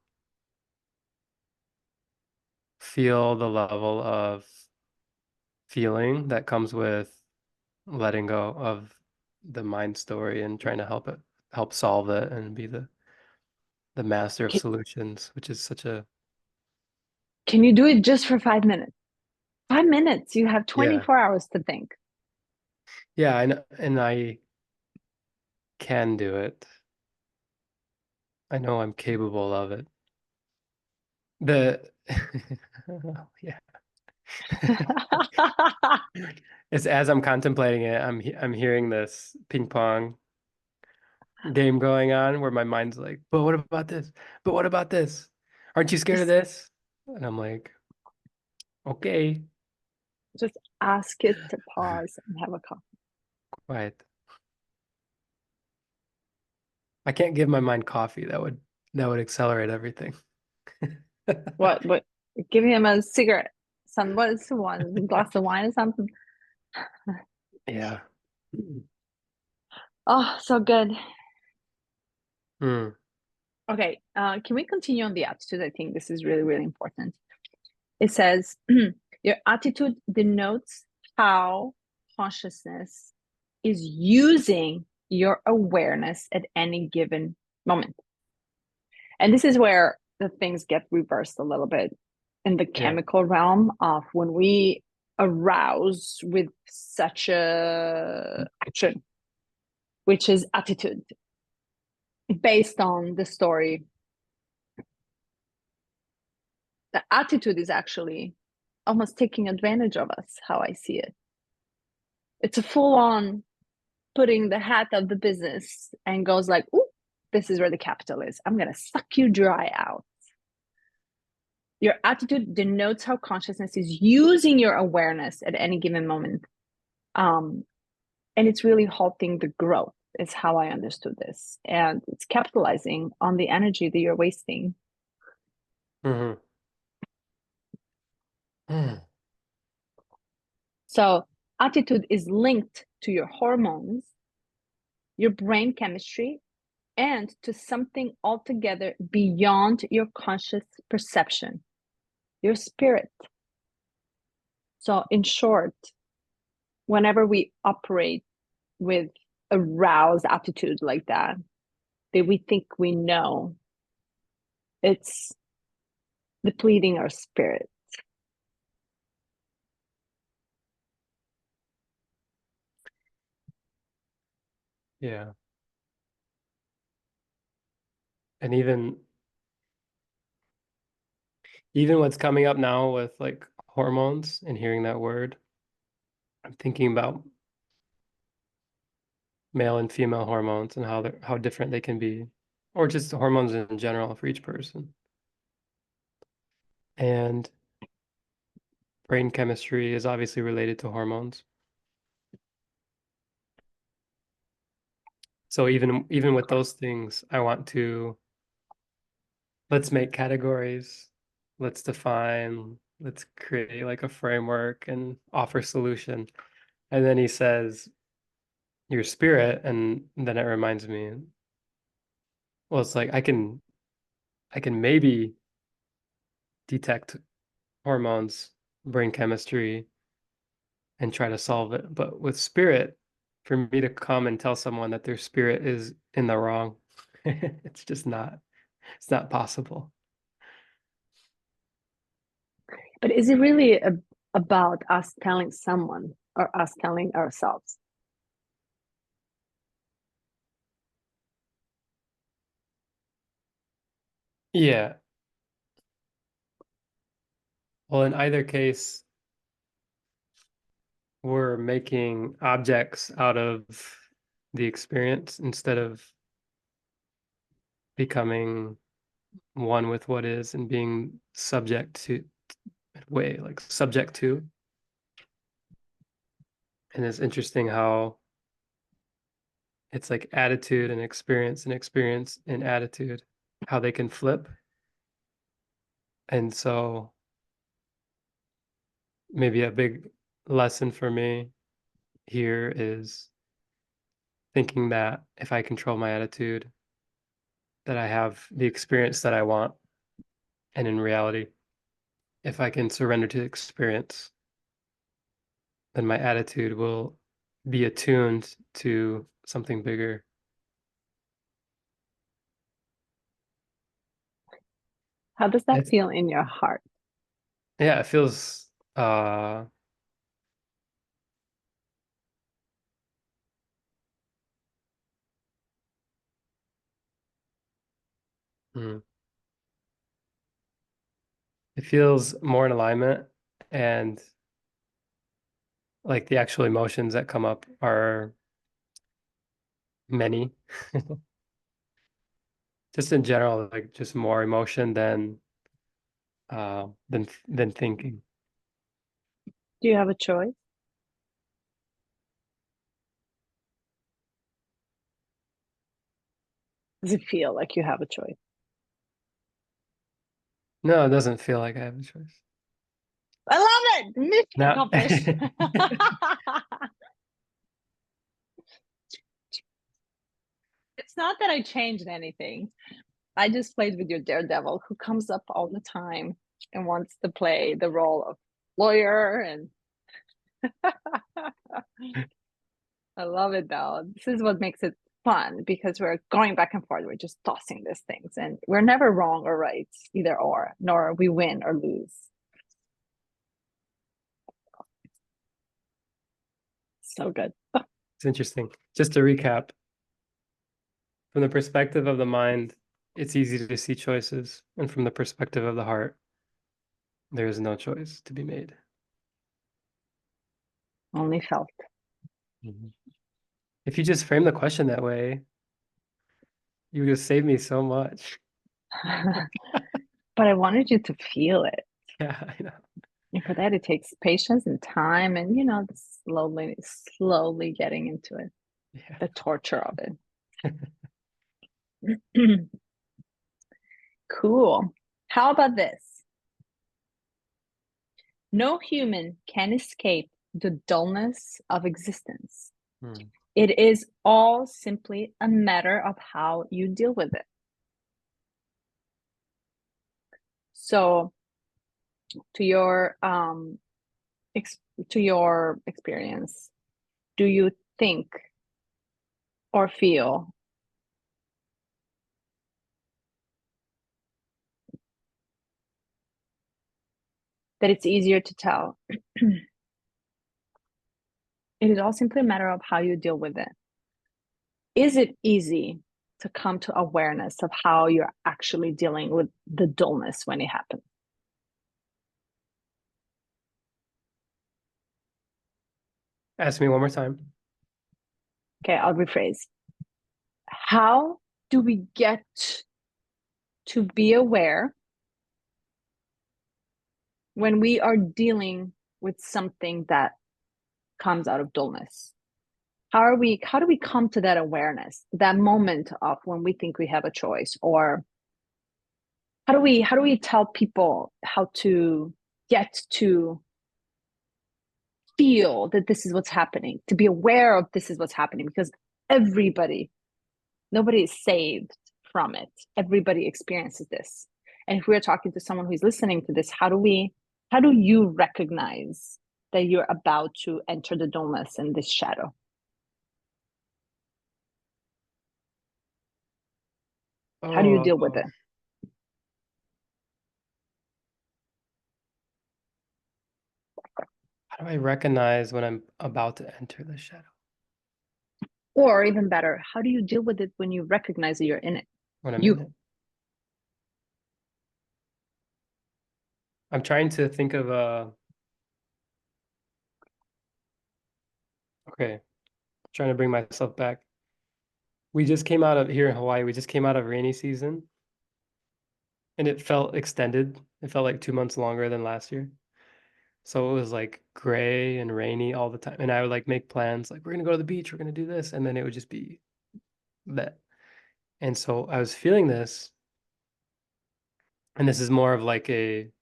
feel the level of feeling that comes with letting go of the mind story and trying to help solve it and be the master of Can, solutions, which is such a can you do it just for 5 minutes? 5 minutes, you have yeah. 24 hours to think. Yeah, and I can do it. I know I'm capable of it. The yeah. It's as I'm contemplating it, I'm hearing this ping pong game going on where my mind's like, but what about this? But what about this? Aren't you scared of just, this? And I'm like, okay, just ask it to pause and have a coffee. quiet. I can't give my mind coffee. That would accelerate everything. What? Give him a cigarette. What is one? A glass of wine or something? Yeah. Oh, so good. Hmm. Okay, can we continue on the attitude? I think this is really, really important. It says, your attitude denotes how consciousness is using your awareness at any given moment. And this is where the things get reversed a little bit in the Yeah. chemical realm of when we arouse with such a action, which is attitude based on the story. The attitude is actually almost taking advantage of us, how I see it. It's a full on putting the hat of the business and goes like, "Ooh, this is where the capital is. I'm going to suck you dry out." Your attitude denotes how consciousness is using your awareness at any given moment. And it's really halting the growth, is how I understood this. And it's capitalizing on the energy that you're wasting. Hmm. Hmm. So, attitude is linked to your hormones, your brain chemistry, and to something altogether beyond your conscious perception, your spirit. So, in short, whenever we operate with a roused attitude like that we think we know, it's depleting our spirit. Yeah. And even what's coming up now with like hormones and hearing that word, I'm thinking about male and female hormones and how different they can be, or just hormones in general for each person. And brain chemistry is obviously related to hormones. So even with those things, I want to let's make categories, let's define, let's create like a framework and offer solution. And then he says your spirit, and then it reminds me, well, it's like I can maybe detect hormones, brain chemistry, and try to solve it. But with spirit, for me to come and tell someone that their spirit is in the wrong, it's not possible. But is it really about us telling someone or us telling ourselves? Yeah. Well, in either case, we're making objects out of the experience instead of becoming one with what is and being subject to. And it's interesting how it's like attitude and experience and attitude, how they can flip. And so maybe a big lesson for me here is thinking that if I control my attitude, that I have the experience that I want. And in reality, if I can surrender to the experience, then my attitude will be attuned to something bigger. How does that It's, feel in your heart? yeah, it feels hmm, it feels more in alignment, and like the actual emotions that come up are many. Just in general, like just more emotion than thinking. Do you have a choice? Does it feel like you have a choice? No, it doesn't feel like I have a choice. I love it. Mission No. accomplished. It's not that I changed anything. I just played with your daredevil who comes up all the time and wants to play the role of lawyer. And I love it though. This is what makes it fun because we're going back and forth. We're just tossing these things and we're never wrong or right, either or, nor we win or lose. So good. It's interesting. Just to recap, from the perspective of the mind, it's easy to see choices, and from the perspective of the heart, there is no choice to be made. Only felt. Mhm. If you just frame the question that way, you would just save me so much. But I wanted you to feel it. Yeah, I know. And for that, it takes patience and time and, slowly getting into it, Yeah. the torture of it. Cool. How about this? No human can escape the dullness of existence. Hmm. It is all simply a matter of how you deal with it. So, to your to your experience, do you think or feel that it's easier to tell? It is all simply a matter of how you deal with it. Is it easy to come to awareness of how you're actually dealing with the dullness when it happens? Ask me one more time. Okay, I'll rephrase. How do we get to be aware when we are dealing with something that comes out of dullness? How do we come to that awareness, that moment of when we think we have a choice? Or how do we tell people how to get to feel that this is what's happening, to be aware of this is what's happening? Because nobody is saved from it. Everybody experiences this. And if we're talking to someone who's listening to this, how do you recognize that you're about to enter the dullness and this shadow? How do you deal with Oh, it? how do I recognize when I'm about to enter the shadow? Or even better, how do you deal with it when you recognize that you're in it? When I'm in You. it? I'm trying to think of okay, trying to bring myself back. We just came out of here in Hawaii, we just came out of rainy season, and it felt extended. It felt like 2 months longer than last year. So it was like gray and rainy all the time. And I would like make plans like we're gonna go to the beach, we're gonna do this, and then it would just be that. And so I was feeling this, and this is more of like an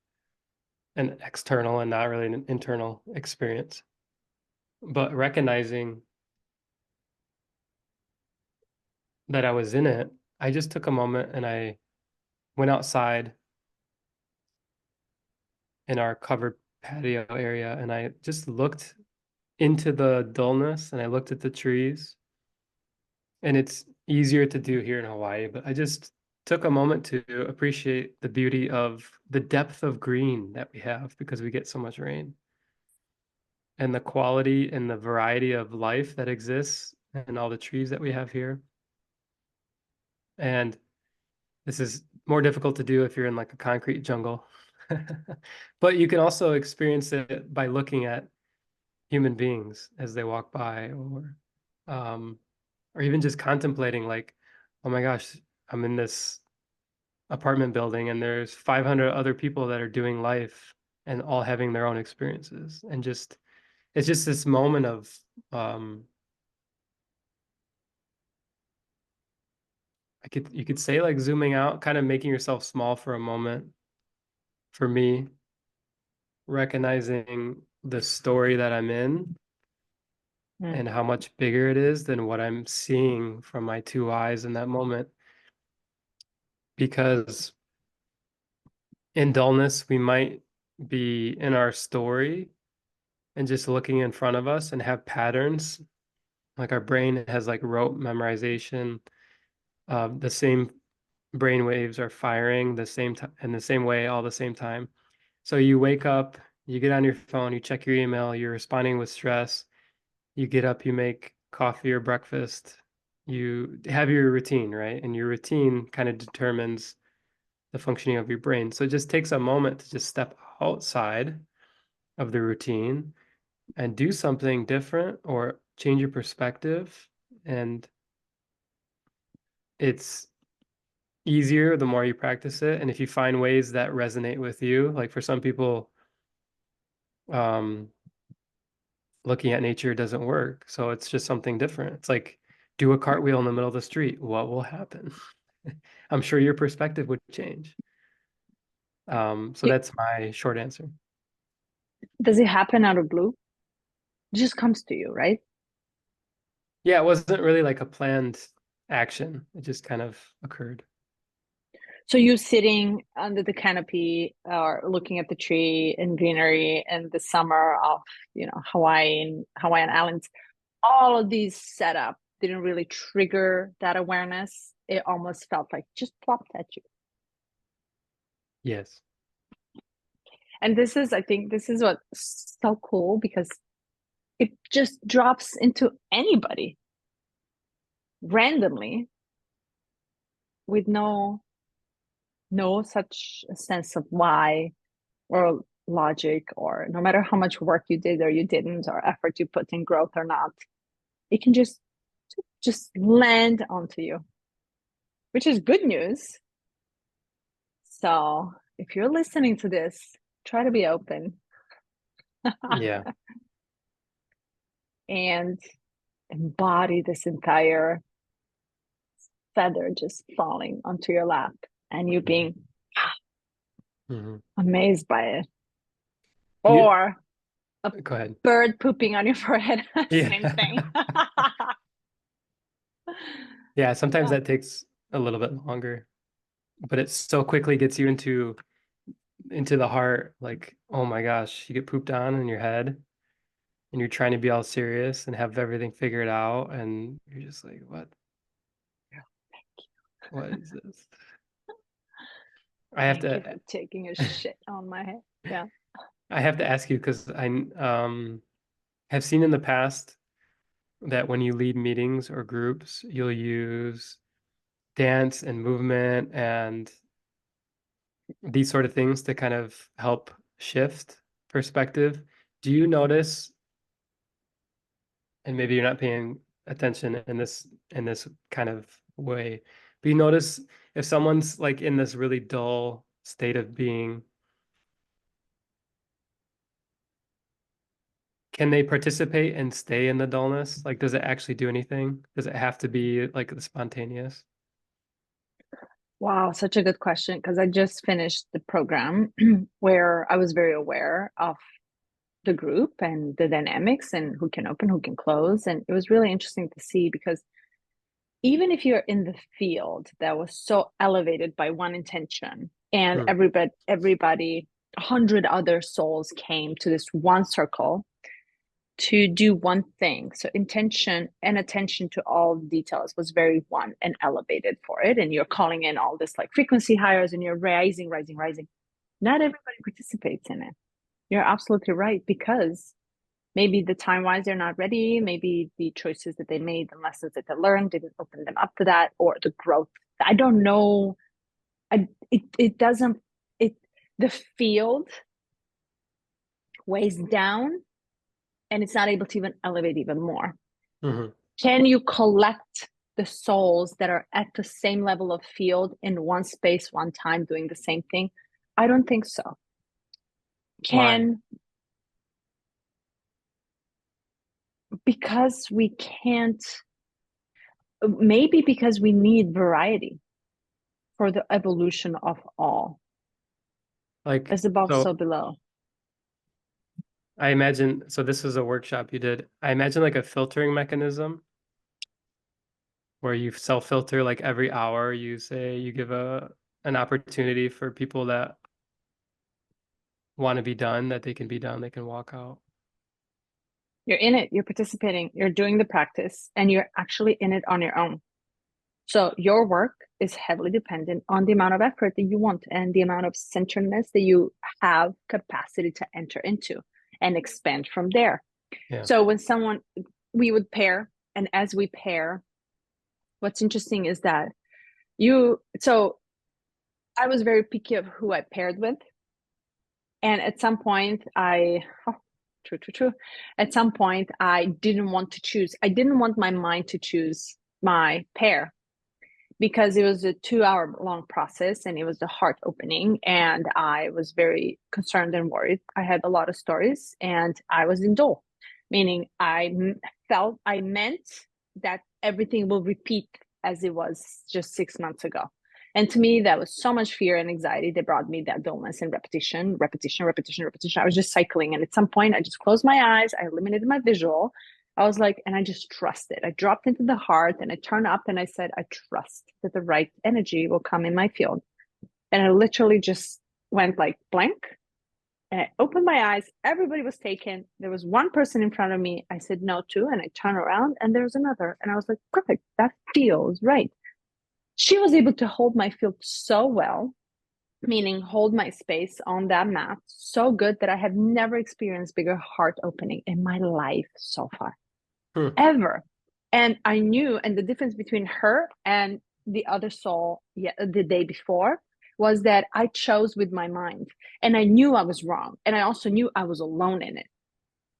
external and not really an internal experience. But recognizing that I was in it, I just took a moment and I went outside in our covered patio area and I just looked into the dullness and I looked at the trees. And it's easier to do here in Hawaii, but I just took a moment to appreciate the beauty of the depth of green that we have because we get so much rain and the quality and the variety of life that exists and all the trees that we have here. And this is more difficult to do if you're in like a concrete jungle. But you can also experience it by looking at human beings as they walk by um, or even just contemplating like, oh my gosh, I'm in this apartment building and there's 500 other people that are doing life and all having their own experiences. And just, it's just this moment of, um, you could say like zooming out, kind of making yourself small for a moment. For me, recognizing the story that I'm in Mm. and how much bigger it is than what I'm seeing from my two eyes in that moment. Because in dullness, we might be in our story and just looking in front of us and have patterns. Like our brain has like rote memorization. The same brain waves are firing the same time in the same way all the same time. So you wake up, you get on your phone, you check your email, you're responding with stress. You get up, you make coffee or breakfast. You have your routine, right? And your routine kind of determines the functioning of your brain. So it just takes a moment to just step outside of the routine and do something different or change your perspective. And it's easier the more you practice it. And if you find ways that resonate with you, like for some people, um, looking at nature doesn't work. So it's just something different. It's like do a cartwheel in the middle of the street. What will happen? I'm sure your perspective would change. So Do- that's my short answer. Does it happen out of blue? It just comes to you, right? Yeah, it wasn't really like a planned action. It just kind of occurred. So you sitting under the canopy or looking at the tree and greenery in the summer of, Hawaiian Islands, all of these setup didn't really trigger that awareness. It almost felt like just plopped at you. Yes. And I think this is what's so cool because it just drops into anybody randomly with no such a sense of why or logic, or no matter how much work you did or you didn't, or effort you put in growth or not, it can just land onto you, which is good news. So if you're listening to this, try to be open Yeah. and embody this entire feather just falling onto your lap and you being Hmm. amazed by it, You or a go ahead. bird pooping on your forehead. Same Yeah. thing. Yeah, sometimes Yeah. that takes a little bit longer, but it so quickly gets you into the heart, like, oh my gosh, you get pooped on in your head and you're trying to be all serious and have everything figured out and you're just like, what is this? I have Thank you to for taking a shit on my head. Yeah. I have to ask you because I have seen in the past that when you lead meetings or groups, you'll use dance and movement and these sort of things to kind of help shift perspective. Do you notice, and maybe you're not paying attention in this kind of way, but you notice if someone's like in this really dull state of being, can they participate and stay in the dullness? Like, does it actually do anything? Does it have to be like the spontaneous? Wow, such a good question because I just finished the program where I was very aware of the group and the dynamics and who can open, who can close. And it was really interesting to see, because even if you're in the field that was so elevated by one intention, and everybody 100 other souls came to this one circle to do one thing. So intention and attention to all details was very one and elevated for it. And you're calling in all this like frequency higher, and you're rising. Not everybody participates in it. You're absolutely right, because maybe the time-wise they're not ready. Maybe the choices that they made, the lessons that they learned didn't open them up to that, or the growth. I don't know. It doesn't, the field weighs down, and it's not able to even elevate even more. Can you collect the souls that are at the same level of field in one space, one time, doing the same thing? I don't think so. Because we can't, maybe because we need variety for the evolution of all. Like, as above, so below. I imagine, so this is a workshop you did. I imagine like a filtering mechanism where you self-filter, like every hour you say, you give an opportunity for people that want to be done, that they can be done, they can walk out. You're in it, you're participating, you're doing the practice, and you're actually in it on your own. So your work is heavily dependent on the amount of effort that you want and the amount of centeredness that you have capacity to enter into and expand from there. Yeah. So when we would pair, and as we pair, what's interesting is that so I was very picky of who I paired with. And at some point true. At some point, I didn't want to choose. I didn't want my mind to choose my pair, because it was a 2-hour long process, and it was the heart opening. And I was very concerned and worried. I had a lot of stories, and I was in dull, meaning I meant that everything will repeat as it was just 6 months ago. And to me, that was so much fear and anxiety that brought me that dullness and repetition. I was just cycling. And at some point, I just closed my eyes. I eliminated my visual. I was like, and I just trusted. I dropped into the heart, and I turned up, and I said, I trust that the right energy will come in my field. And I literally just went like blank. And I opened my eyes. Everybody was taken. There was one person in front of me I said no to, and I turned around, and there was another. And I was like, perfect. That feels right. She was able to hold my field so well, meaning hold my space on that mat so good that I have never experienced bigger heart opening in my life so far, ever. And I knew, and the difference between her and the other soul the day before was that I chose with my mind, and I knew I was wrong. And I also knew I was alone in it.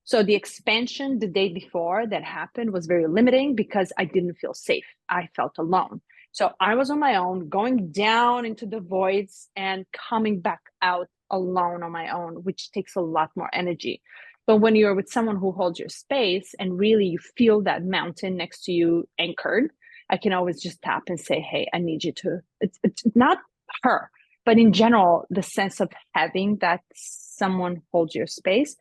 So the expansion the day before that happened was very limiting, because I didn't feel safe. I felt alone. So I was on my own, going down into the voids and coming back out alone on my own, which takes a lot more energy. But when you're with someone who holds your space, and really you feel that mountain next to you anchored, I can always just tap and say, hey, I need you to, it's not her, but in general, the sense of having that someone holds your space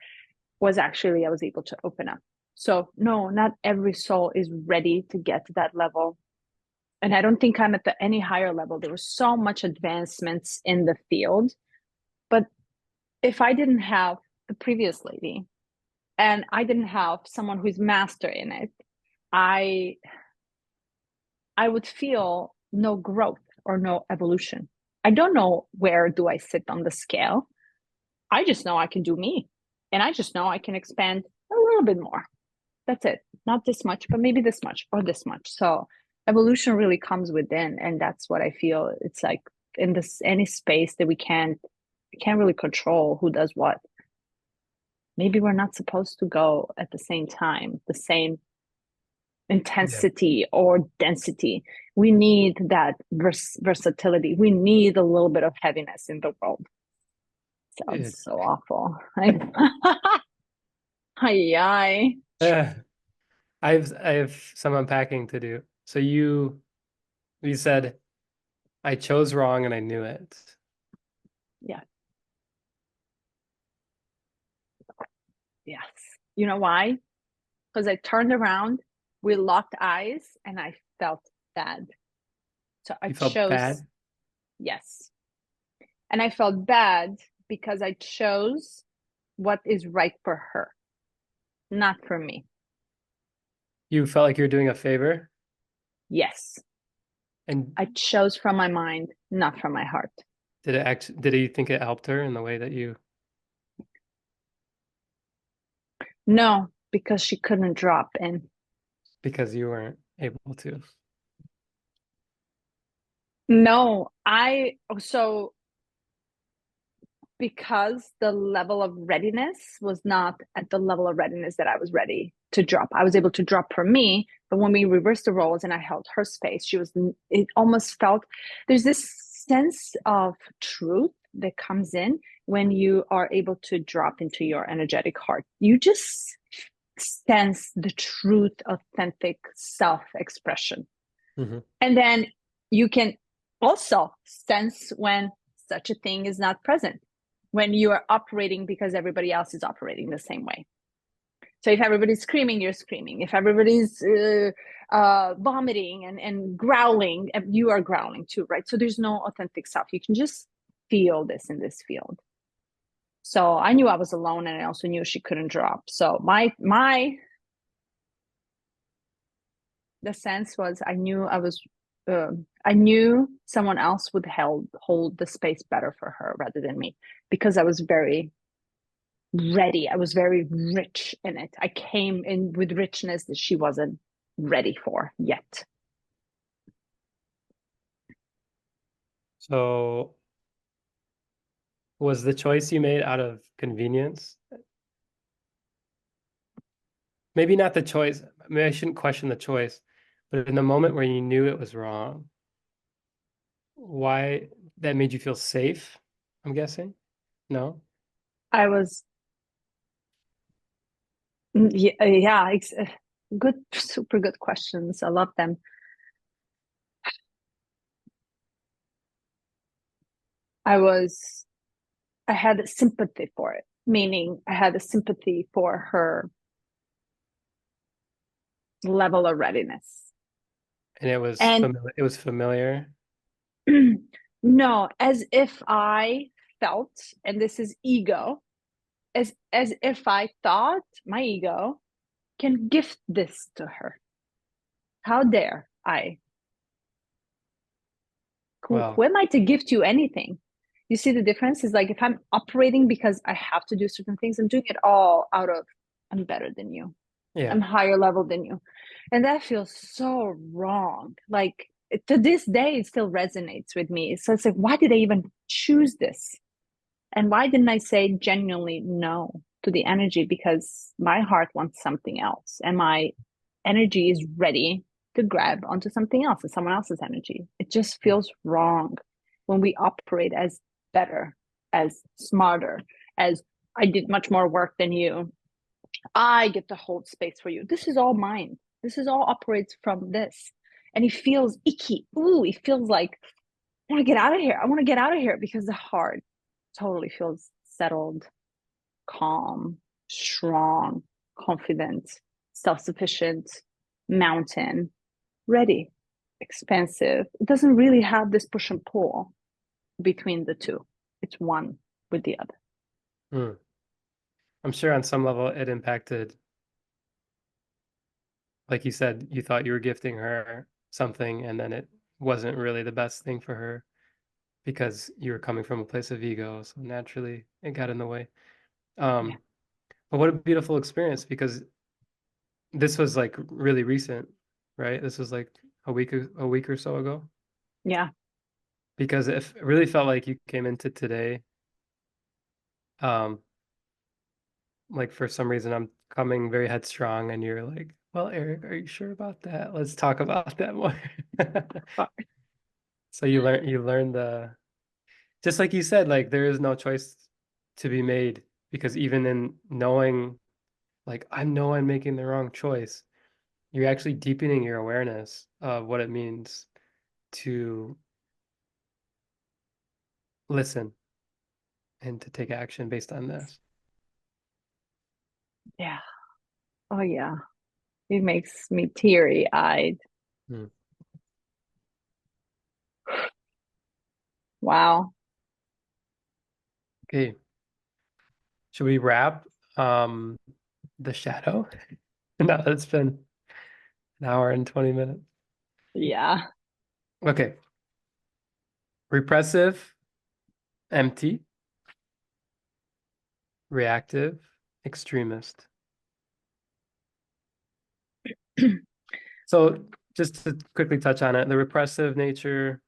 was actually, I was able to open up. So no, not every soul is ready to get to that level. And I don't think I'm at any higher level. There was so much advancements in the field. But if I didn't have the previous lady, and I didn't have someone who's master in it, I would feel no growth or no evolution. I don't know where do I sit on the scale. I just know I can do me. And I just know I can expand a little bit more. That's it. Not this much, but maybe this much or this much. So evolution really comes within, and that's what I feel. It's like in this any space that we can't really control who does what. Maybe we're not supposed to go at the same time, the same intensity or density. We need that versatility. We need a little bit of heaviness in the world. Sounds so awful. Hi. I have some unpacking to do. So you said, I chose wrong and I knew it. Yeah. Yes. You know why? Because I turned around, we locked eyes, and I felt bad. So I You felt chose, bad? yes. And I felt bad because I chose what is right for her, not for me. You felt like you were doing a favor? Yes. And I chose from my mind, not from my heart. did you think it helped her in the way that you, No, because she couldn't drop in. because you weren't able to? No, so because the level of readiness was not at the level of readiness that I was ready to drop. I was able to drop for me, but when we reversed the roles and I held her space, it almost felt, there's this sense of truth that comes in when you are able to drop into your energetic heart. You just sense the truth, authentic self expression. Mm-hmm. And then you can also sense when such a thing is not present, when you are operating because everybody else is operating the same way. So if everybody's screaming, you're screaming. If everybody's vomiting and growling, you are growling too, right? So there's no authentic self. You can just feel this in this field. So I knew I was alone, and I also knew she couldn't drop. So the sense was I knew someone else would hold the space better for her rather than me, because I was very ready. I was very rich in it. I came in with richness that she wasn't ready for yet. So was the choice you made out of convenience? Maybe not the choice. Maybe I shouldn't question the choice, but in the moment where you knew it was wrong, why that made you feel safe, I'm guessing? No? I was, yeah, good, super good questions. I love them. I had sympathy for it, meaning I had a sympathy for her level of readiness. And And it was familiar. no, as if I felt, and this is ego, as if I thought my ego can gift this to her. How dare I? Well, Who am I to gift you anything? You see the difference is like if I'm operating because I have to do certain things, I'm doing it all out of I'm better than you. yeah. I'm higher level than you. And that feels so wrong. Like to this day, it still resonates with me. So it's like, why did I even choose this? And why didn't I say genuinely no to the energy? Because my heart wants something else. And my energy is ready to grab onto something else and someone else's energy. It just feels wrong when we operate as better, as smarter, as I did much more work than you. I get to hold space for you. This is all mine. This is all operates from this. And it feels icky. Ooh, it feels like I want to get out of here. I want to get out of here because the heart totally feels settled, calm, strong, confident, self sufficient, mountain, ready, expansive. It doesn't really have this push and pull between the two, it's one with the other. Hmm. I'm sure on some level it impacted, like you said, you thought you were gifting her something and then it wasn't really the best thing for her because you were coming from a place of ego. So naturally it got in the way. Yeah. Um, but what a beautiful experience because this was like really recent, right? This was like a week or so ago. Yeah. Because it really felt like you came into today. Um, like for some reason I'm coming very headstrong and you're like, well, Eric, are you sure about that? Let's talk about that more. So you learn the just like you said, like there is no choice to be made because even in knowing like I know I'm making the wrong choice, you're actually deepening your awareness of what it means to listen and to take action based on this. Yeah. Oh yeah. It makes me teary-eyed. Hmm. Wow. Okay. Should we wrap the shadow? No, it's been an hour and 20 minutes. Yeah. Okay. Repressive, empty, reactive, extremist. So just to quickly touch on it, the repressive nature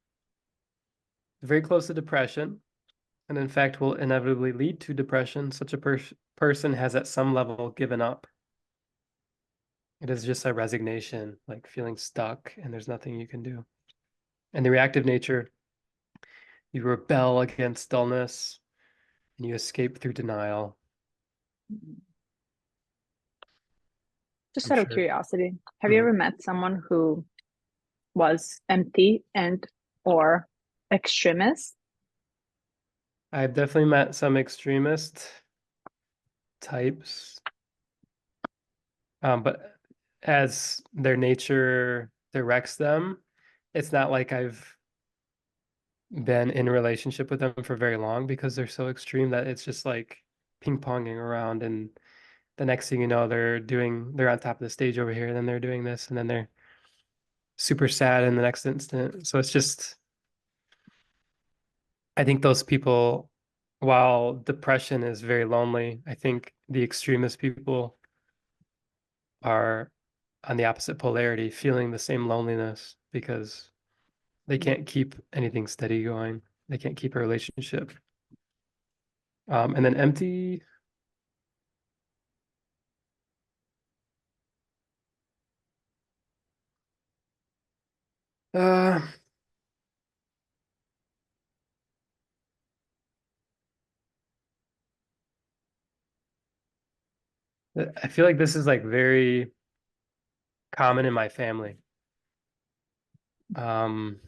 is very close to depression, and in fact will inevitably lead to depression. Such a person has at some level given up. It is just a resignation, like feeling stuck and there's nothing you can do. And the reactive nature, you rebel against dullness and you escape through denial. Just I'm out of sure. curiosity, have you Mhm. ever met someone who was empty and or extremist? I've definitely met some extremist types, but as their nature directs them, it's not like I've been in a relationship with them for very long because they're so extreme that it's just like ping ponging around, and the next thing you know, they're on top of the stage over here, and then they're doing this, and then they're super sad in the next instant. So it's just, I think those people, while depression is very lonely, I think the extremist people are on the opposite polarity, feeling the same loneliness because they can't keep anything steady going. They can't keep a relationship. And then empty, uh, I feel like this is like very common in my family. Um,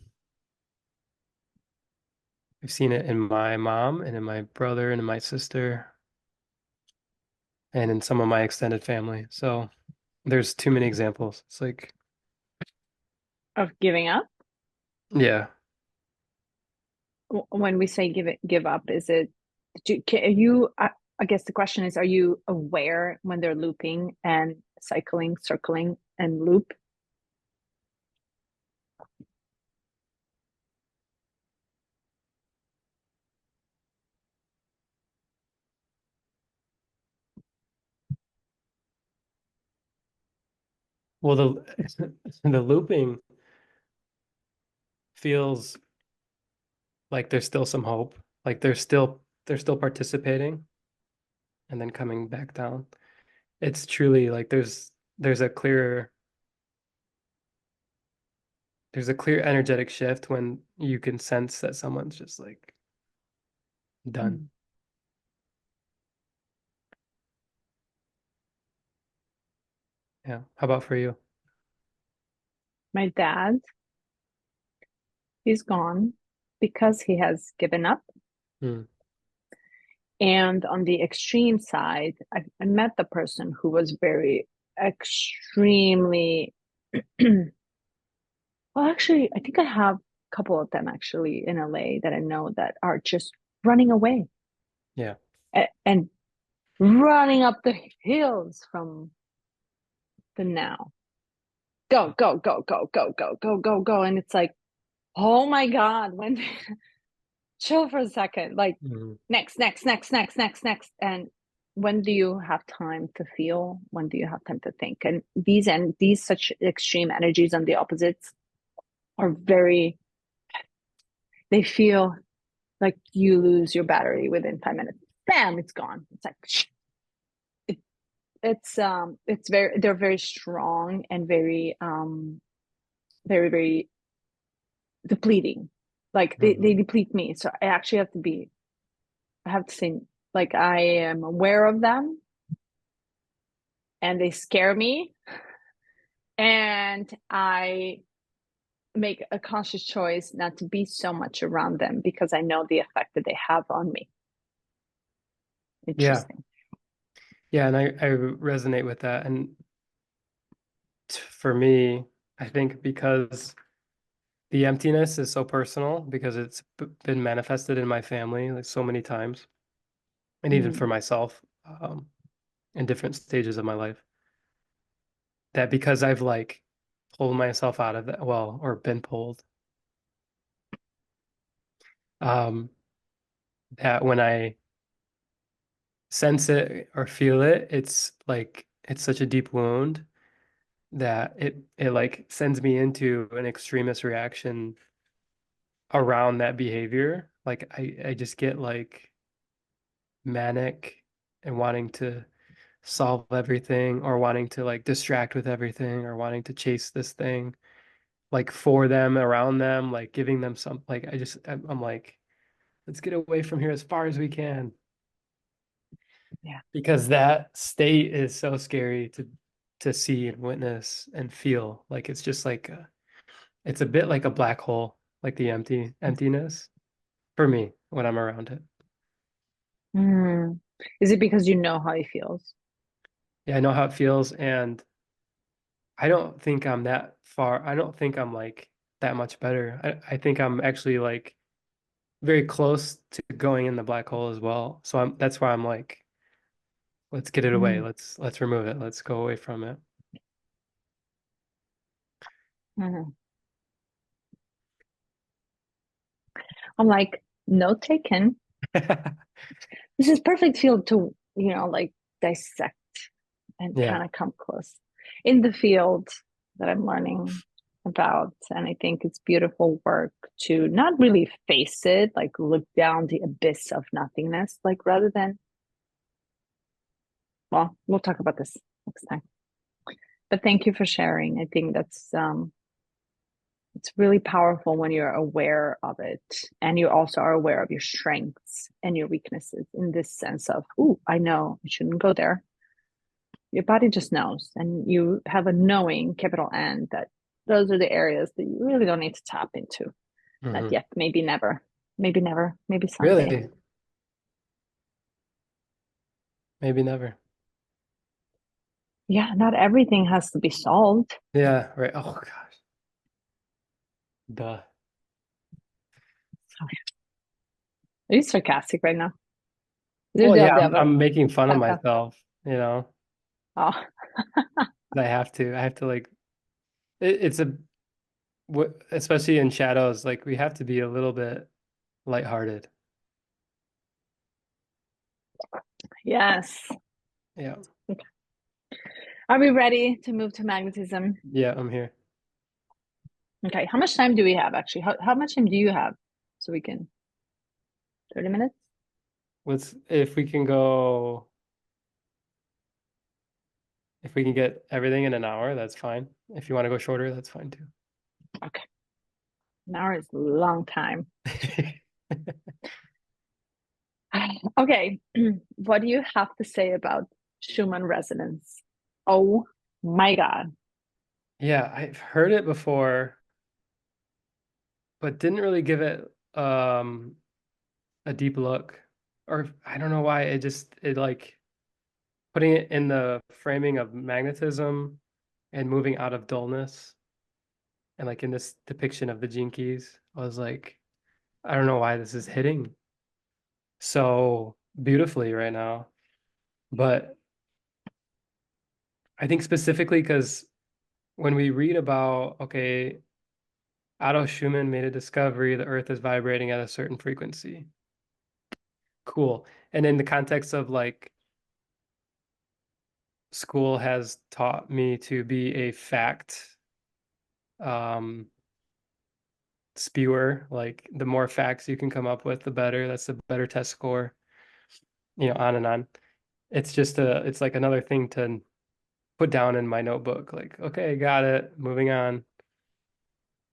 I've seen it in my mom and in my brother and in my sister and in some of my extended family. So there's too many examples. It's like, Of giving up? yeah. When we say give up, is it can you I guess the question is, are you aware when they're looping and cycling, circling and loop? Well, the the looping feels like there's still some hope. Like they're still participating and then coming back down. It's truly like there's a clear energetic shift when you can sense that someone's just like done. Mm. Yeah. How about for you? My dad, he's gone because he has given up. Hmm. And on the extreme side, I met the person who was very extremely well, actually, I think I have a couple of them actually in LA that I know that are just running away Yeah. and running up the hills from the now. Go, go, go, go, go, go, go, go, go. And it's like, oh my God, when chill for a second, like Hmm. next, next, next, next, next, next. And when do you have time to feel? When do you have time to think? And these such extreme energies on the opposites are very, they feel like you lose your battery within 5 minutes. Bam, it's gone. It's like it, it's very, they're very strong and very very very depleting. Like they Hmm. deplete me. So I actually have to be, I have to say, like I am aware of them and they scare me. And I make a conscious choice not to be so much around them because I know the effect that they have on me. Yeah. Interesting. Yeah, and I resonate with that. And for me, I think because the emptiness is so personal, because it's been manifested in my family like so many times, and even for Mm, myself, in different stages of my life, that because I've like pulled myself out of that, well, or been pulled, um, that when I sense it or feel it, it's like it's such a deep wound that it like sends me into an extremist reaction around that behavior. Like I just get like manic and wanting to solve everything, or wanting to like distract with everything, or wanting to chase this thing like for them, around them, like giving them some, like I'm like, let's get away from here as far as we can, yeah. because that state is so scary to see and witness and feel. Like it's just like it's a bit like a black hole, like the emptiness for me when I'm around it. Mm. Is it because you know how he feels? Yeah, I know how it feels, and I don't think I'm that far. I don't think I'm like that much better. I think I'm actually like very close to going in the black hole as well. So that's why I'm like, let's get it away. Mm. Let's remove it. Let's go away from it. Mhm. I'm like, note taken. This is perfect field to, like dissect and Yeah. kind of come close in the field that I'm learning about. And I think it's beautiful work to not really face it, like look down the abyss of nothingness, like rather than, well, we'll talk about this next time. But thank you for sharing. I think that's it's really powerful when you're aware of it, and you also are aware of your strengths and your weaknesses in this sense of, oh, I know I shouldn't go there. Your body just knows, and you have a knowing, capital N, that those are the areas that you really don't need to tap into. Not Hmm. yet, maybe never, maybe never, maybe someday. Really? Maybe never. Yeah, not everything has to be solved. Yeah, right. Oh gosh. Duh. Sorry. Are you sarcastic right now? Well, yeah, Do you have I'm making fun of a myself, you know. oh, I have to. I have to like it's a especially in shadows, like we have to be a little bit lighthearted. yes. Yeah. Are we ready to move to magnetism? Yeah, I'm here. Okay. How much time do we have actually? How much time do you have? So we can 30 minutes? Let's if we can go if we can get everything in an hour, that's fine. If you want to go shorter, that's fine too. Okay. An hour is a long time. Okay. What do you have to say about Schumann resonance? Oh my God. Yeah, I've heard it before, but didn't really give it a deep look. Or I don't know why it like putting it in the framing of magnetism and moving out of dullness, and like in this depiction of the gene keys, I was like, I don't know why this is hitting so beautifully right now. But I think specifically because when we read about, okay, Otto Schumann made a discovery, the earth is vibrating at a certain frequency. Cool. And in the context of like school has taught me to be a fact um spewer, like the more facts you can come up with, the better. That's the better test score, on and on. It's like another thing to put down in my notebook, like, okay, got it, moving on.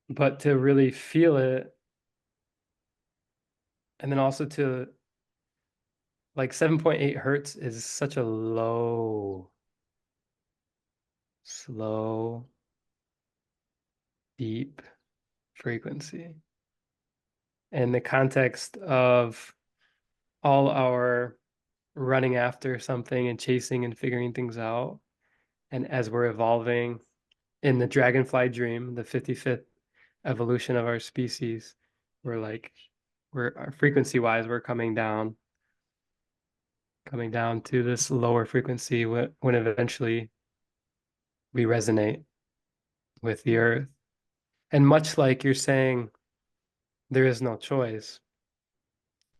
But to really feel it, and then also to like 7.8 hertz is such a low, slow, deep frequency. In the context of all our running after something and chasing and figuring things out. And as we're evolving in the dragonfly dream, the 55th evolution of our species, we're like, we're frequency wise, we're coming down to this lower frequency when eventually we resonate with the earth. And much like you're saying, there is no choice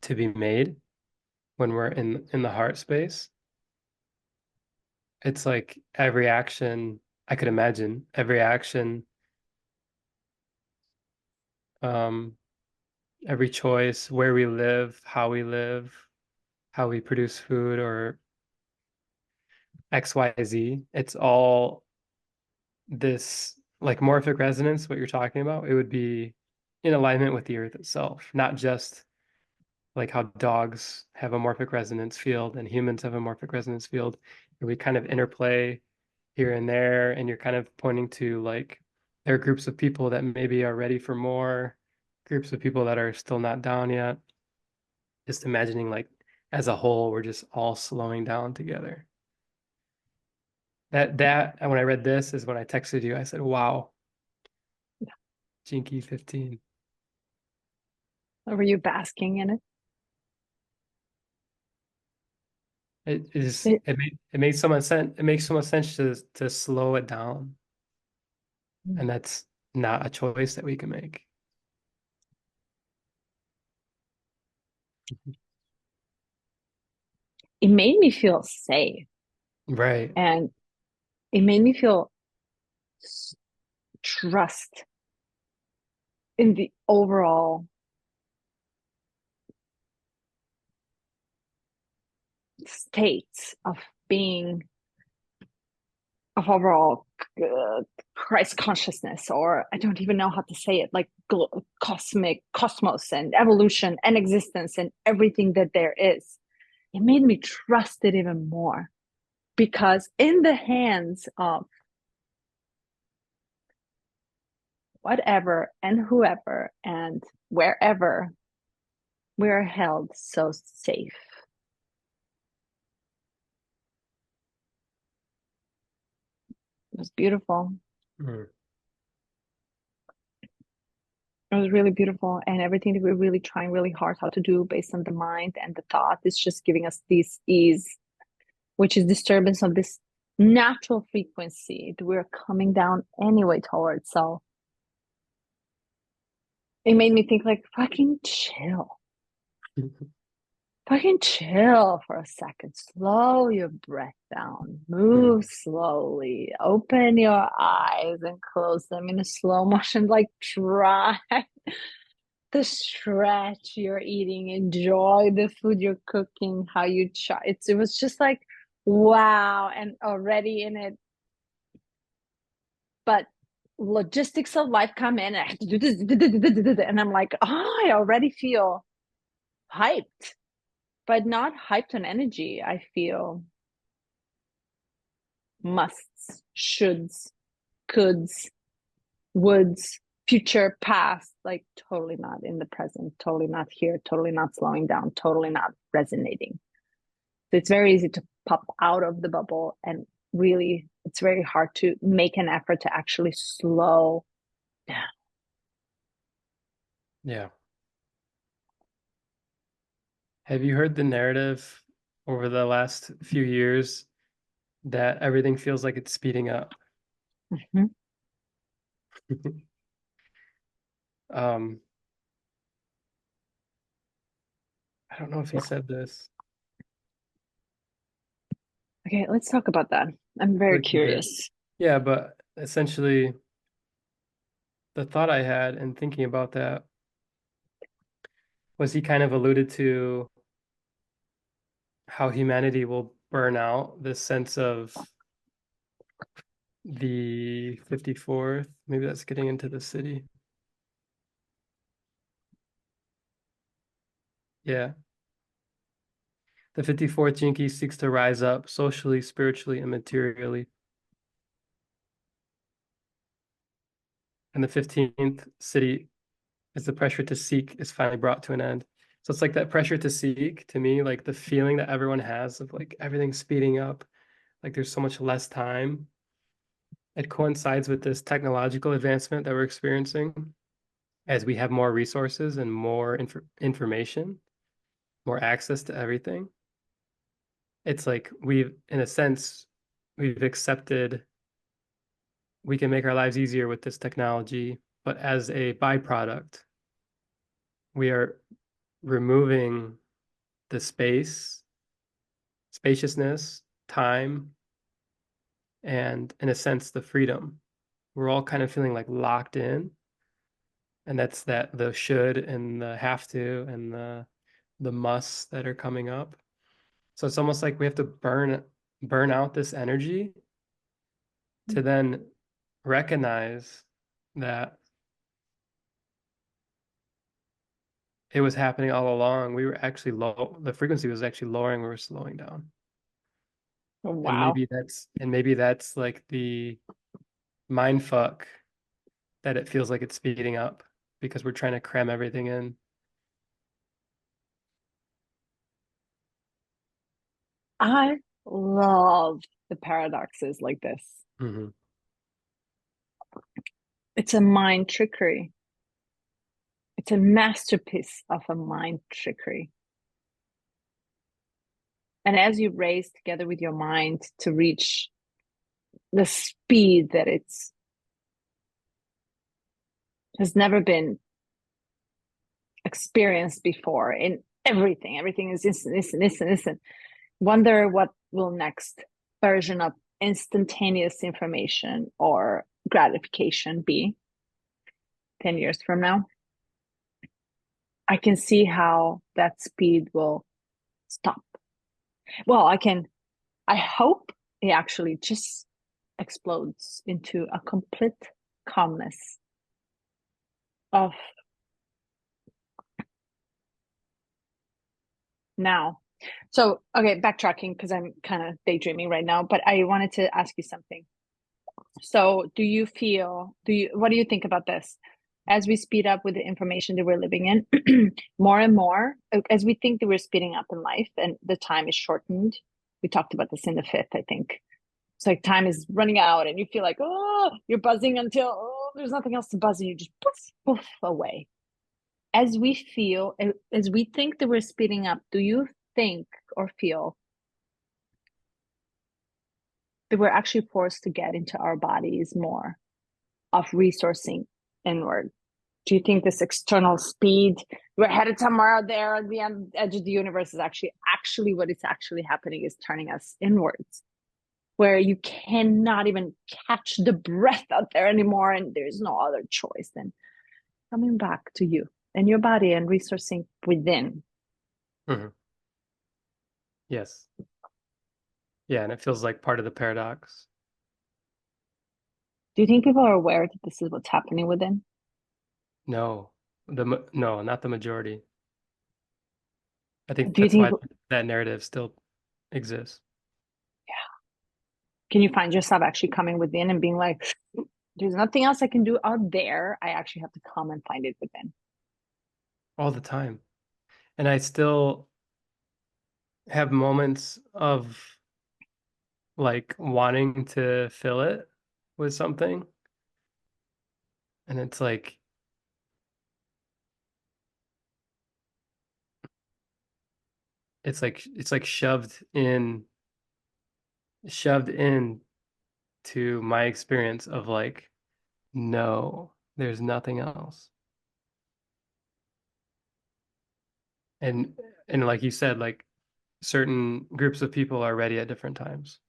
to be made when we're in the heart space. It's like every action, I could imagine every action, um, every choice, where we live, how we produce food, or XYZ. It's all this like morphic resonance, what you're talking about. It would be in alignment with the earth itself, not just like how dogs have a morphic resonance field and humans have a morphic resonance field. And we kind of interplay here and there, and you're kind of pointing to like there are groups of people that maybe are ready for more, groups of people that are still not down yet. Just imagining like as a whole, we're just all slowing down together. That when I read this is when I texted you. I said, "Wow, Jinky 15." Were you basking in it? It made so much sense. It makes so much sense to slow it down, and that's not a choice that we can make. It made me feel safe, Right. and it made me feel trust in the overall states of being of overall Christ consciousness, or I don't even know how to say it, like cosmic cosmos and evolution and existence and everything that there is. It made me trust it even more, because in the hands of whatever and whoever and wherever, we're held so safe. It was beautiful. Mm. It was really beautiful, and everything that we're really trying really hard how to do based on the mind and the thought is just giving us this ease, which is disturbance of this natural frequency that we're coming down anyway towards. So it made me think like, fucking chill. Fucking chill for a second. Slow your breath down. Move slowly. Open your eyes and close them in a slow motion. Like, try to stretch you're eating. Enjoy the food you're cooking, how you try. It was just like, wow. And already in it. But logistics of life come in and I have to do this. And I'm like, oh, I already feel hyped. But not hyped on energy. I feel musts, shoulds, coulds, woulds, future, past, like totally not in the present, totally not here, totally not slowing down, totally not resonating. So it's very easy to pop out of the bubble, and really it's very hard to make an effort to actually slow down. Yeah. Have you heard the narrative over the last few years that everything feels like it's speeding up? Mm-hmm. Um, I don't know if he said this. Okay, let's talk about that. I'm very Like he did. curious. Yeah, but essentially the thought I had in thinking about that was he kind of alluded to how humanity will burn out this sense of the 54th. Maybe that's getting into the city. Yeah. The 54th Jinki seeks to rise up socially, spiritually, and materially. And the 15th city, as the pressure to seek is finally brought to an end. So it's like that pressure to seek, to me, like the feeling that everyone has of like everything speeding up, like there's so much less time. It coincides with this technological advancement that we're experiencing as we have more resources and more information, more access to everything. It's like we've, in a sense, we've accepted we can make our lives easier with this technology, but as a byproduct, we are removing the spaciousness, time, and in a sense, the freedom. We're all kind of feeling like locked in. And that's that the should and the have to and the musts that are coming up. So it's almost like we have to burn out this energy to then recognize that it was happening all along. We were actually low, the frequency was actually lowering, we were slowing down. Oh, And wow. maybe that's like the mind fuck that it feels like it's speeding up because we're trying to cram everything in. I love the paradoxes like this. Mm-hmm. It's a mind trickery. It's a masterpiece of a mind trickery. And as you race together with your mind to reach the speed that it's has never been experienced before in everything. Everything is instant. Wonder what will next version of instantaneous information or gratification be 10 years from now. I can see how that speed will stop. Well, I hope it actually just explodes into a complete calmness of now. So, okay, backtracking because I'm kind of daydreaming right now, but I wanted to ask you something. So, what do you think about this? As we speed up with the information that we're living in, more and more, as we think that we're speeding up in life and the time is shortened. We talked about this in the fifth, I think. It's like time is running out and you feel like, oh, you're buzzing until, oh, there's nothing else to buzz and you just poof, poof away. As we think that we're speeding up, do you think or feel that we're actually forced to get into our bodies more of resourcing inward? Do you think this external speed, we're headed somewhere out there at the edge of the universe, is actually what is actually happening is turning us inwards, where you cannot even catch the breath out there anymore, and there's no other choice than coming back to you and your body and resourcing within? Mm-hmm. Yes. Yeah, and it feels like part of the paradox. Do you think people are aware that this is what's happening within? No, no, not the majority. I think Do you that's think, why that narrative still exists. can you find yourself actually coming within and being like, there's nothing else I can do out there. I actually have to come and find it within. All the time. And I still have moments of like wanting to fill it with something. And it's like shoved in to my experience of like, no, there's nothing else. And and like you said, like certain groups of people are ready at different times.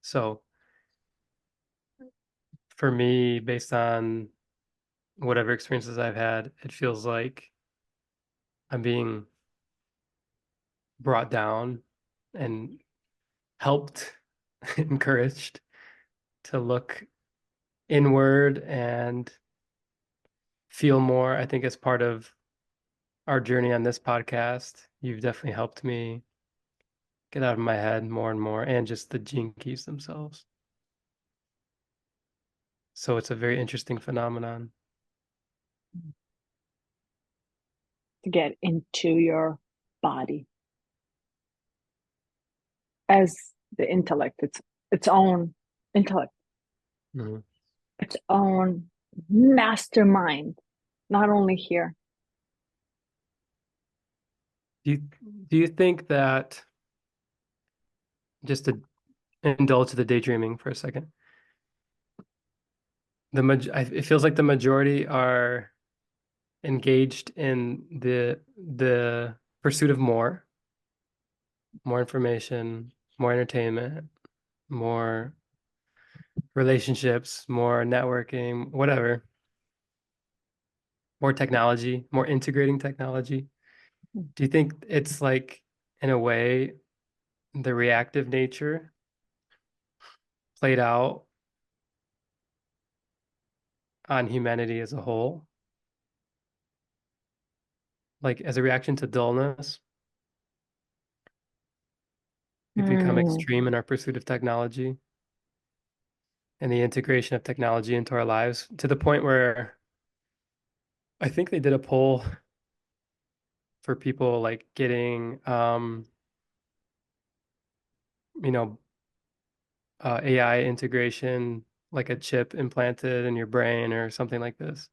So for me, based on whatever experiences I've had, it feels like I'm being brought down and helped, encouraged to look inward and feel more. I think as part of our journey on this podcast, you've definitely helped me get out of my head more and more, and just the gene keys themselves. So it's a very interesting phenomenon. to get into your body as the intellect, its own intellect, Mhm. its own mastermind, not only here. Do you think that, just to indulge the daydreaming for a second, it feels like the majority are engaged in the pursuit of more information, more entertainment, more relationships, more networking, whatever, more technology, more integrating technology. Do you think it's like, in a way, the reactive nature played out on humanity as a whole? Like as a reaction to dullness, we've become Hmm. extreme in our pursuit of technology and the integration of technology into our lives, to the point where I think they did a poll for people like getting you know, AI integration, like a chip implanted in your brain or something like this.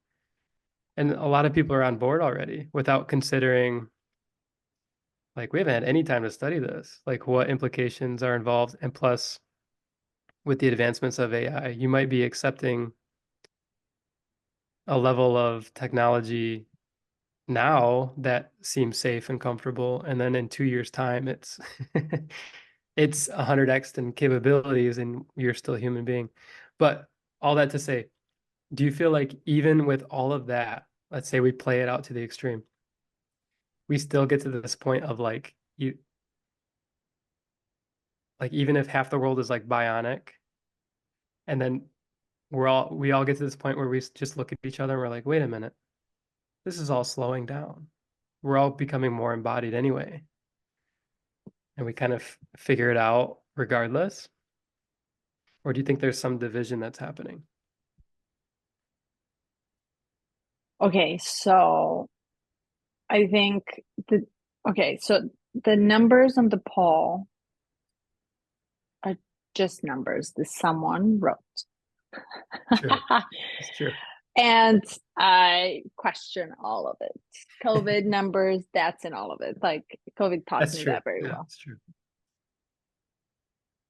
And a lot of people are on board already without considering, like, we haven't had any time to study this, like what implications are involved. And plus, with the advancements of AI, you might be accepting a level of technology now that seems safe and comfortable, and then in 2 years' time, it's it's 100x in capabilities, and you're still a human being. But all that to say, do you feel like even with all of that, let's say we play it out to the extreme, we still get to this point of like you, like even if half the world is like bionic, and then we all get to this point where we just look at each other and we're like, wait a minute, this is all slowing down. We're all becoming more embodied anyway, and we kind of figure it out regardless? Or do you think there's some division that's happening? Okay, so I think the okay, so the numbers on the poll are just numbers that someone wrote. True. It's true. And I question all of it. COVID numbers, that's in all of it. Like COVID taught That's me true. that very Yeah, well. that's true.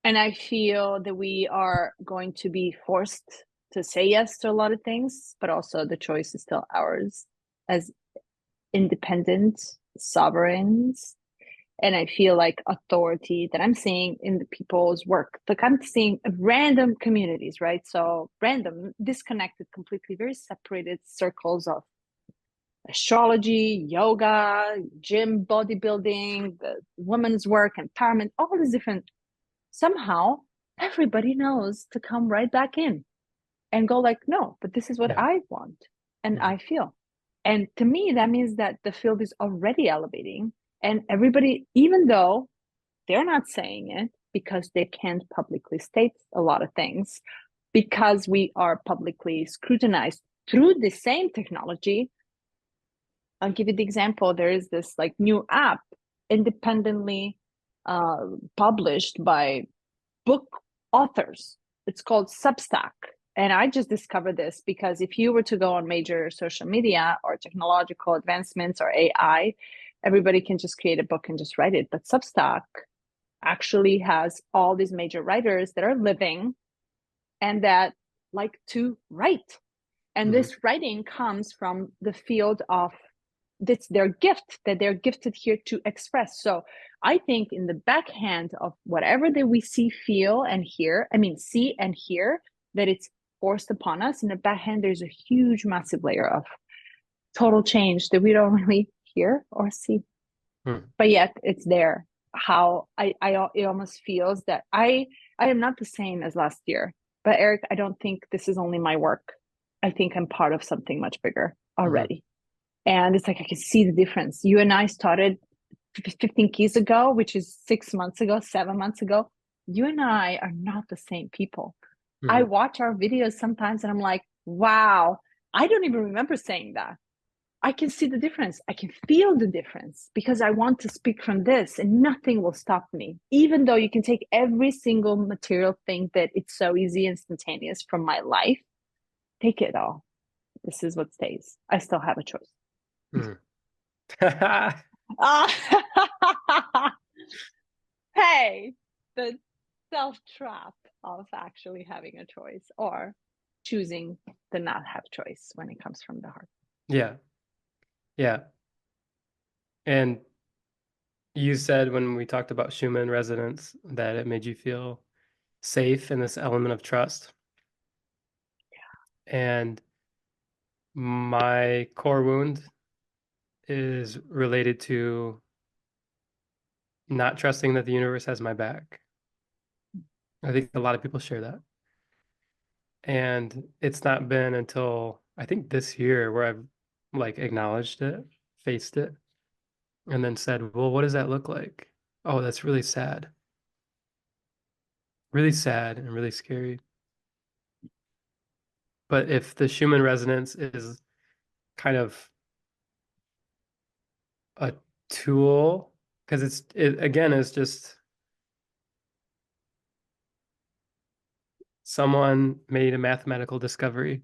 And I feel that we are going to be forced to say yes to a lot of things, but also the choice is still ours as independent sovereigns. And I feel like authority that I'm seeing in the people's work, like I'm seeing random communities, right? So random, disconnected, completely, very separated circles of astrology, yoga, gym, bodybuilding, the women's work, empowerment, all these different. Somehow, everybody knows to come right back in and go like, no, but this is what Yeah. I want and Mhm. I feel. And to me, that means that the field is already elevating, and everybody, even though they're not saying it because they can't publicly state a lot of things, because we are publicly scrutinized through the same technology. I'll give you the example. There is this like new app independently uh, published by book authors. It's called Substack. And I just discovered this because if you were to go on major social media or technological advancements or AI, everybody can just create a book and just write it. But Substack actually has all these major writers that are living and that like to write. And Mhm. this writing comes from the field of that's their gift that they're gifted here to express. So I think in the backhand of whatever that we see, feel, and hear, I mean, see and hear, that it's forced upon us. In the backhand, there's a huge, massive layer of total change that we don't really hear or see, Mhm. but yet it's there. How it almost feels that I am not the same as last year. But Eric, I don't think this is only my work. I think I'm part of something much bigger Mhm. already. And it's like I can see the difference. You and I started 15 keys ago, which is 6 months ago, 7 months ago. You and I are not the same people. I Mhm. watch our videos sometimes and I'm like, wow, I don't even remember saying that. I can see the difference. I can feel the difference because I want to speak from this, and nothing will stop me. Even though you can take every single material thing that it's so easy, instantaneous from my life, take it all. This is what stays. I still have a choice. Mm. Hey, the self-trap of actually having a choice or choosing to not have choice when it comes from the heart. Yeah. Yeah. And you said when we talked about Schumann resonance that it made you feel safe in this element of trust. And my core wound is related to not trusting that the universe has my back. I think a lot of people share that. And it's not been until I think this year where I've like acknowledged it, faced it, and then said, well, what does that look like? Oh, that's really sad. Really sad and really scary. But if the Schumann resonance is kind of a tool, because it again is just someone made a mathematical discovery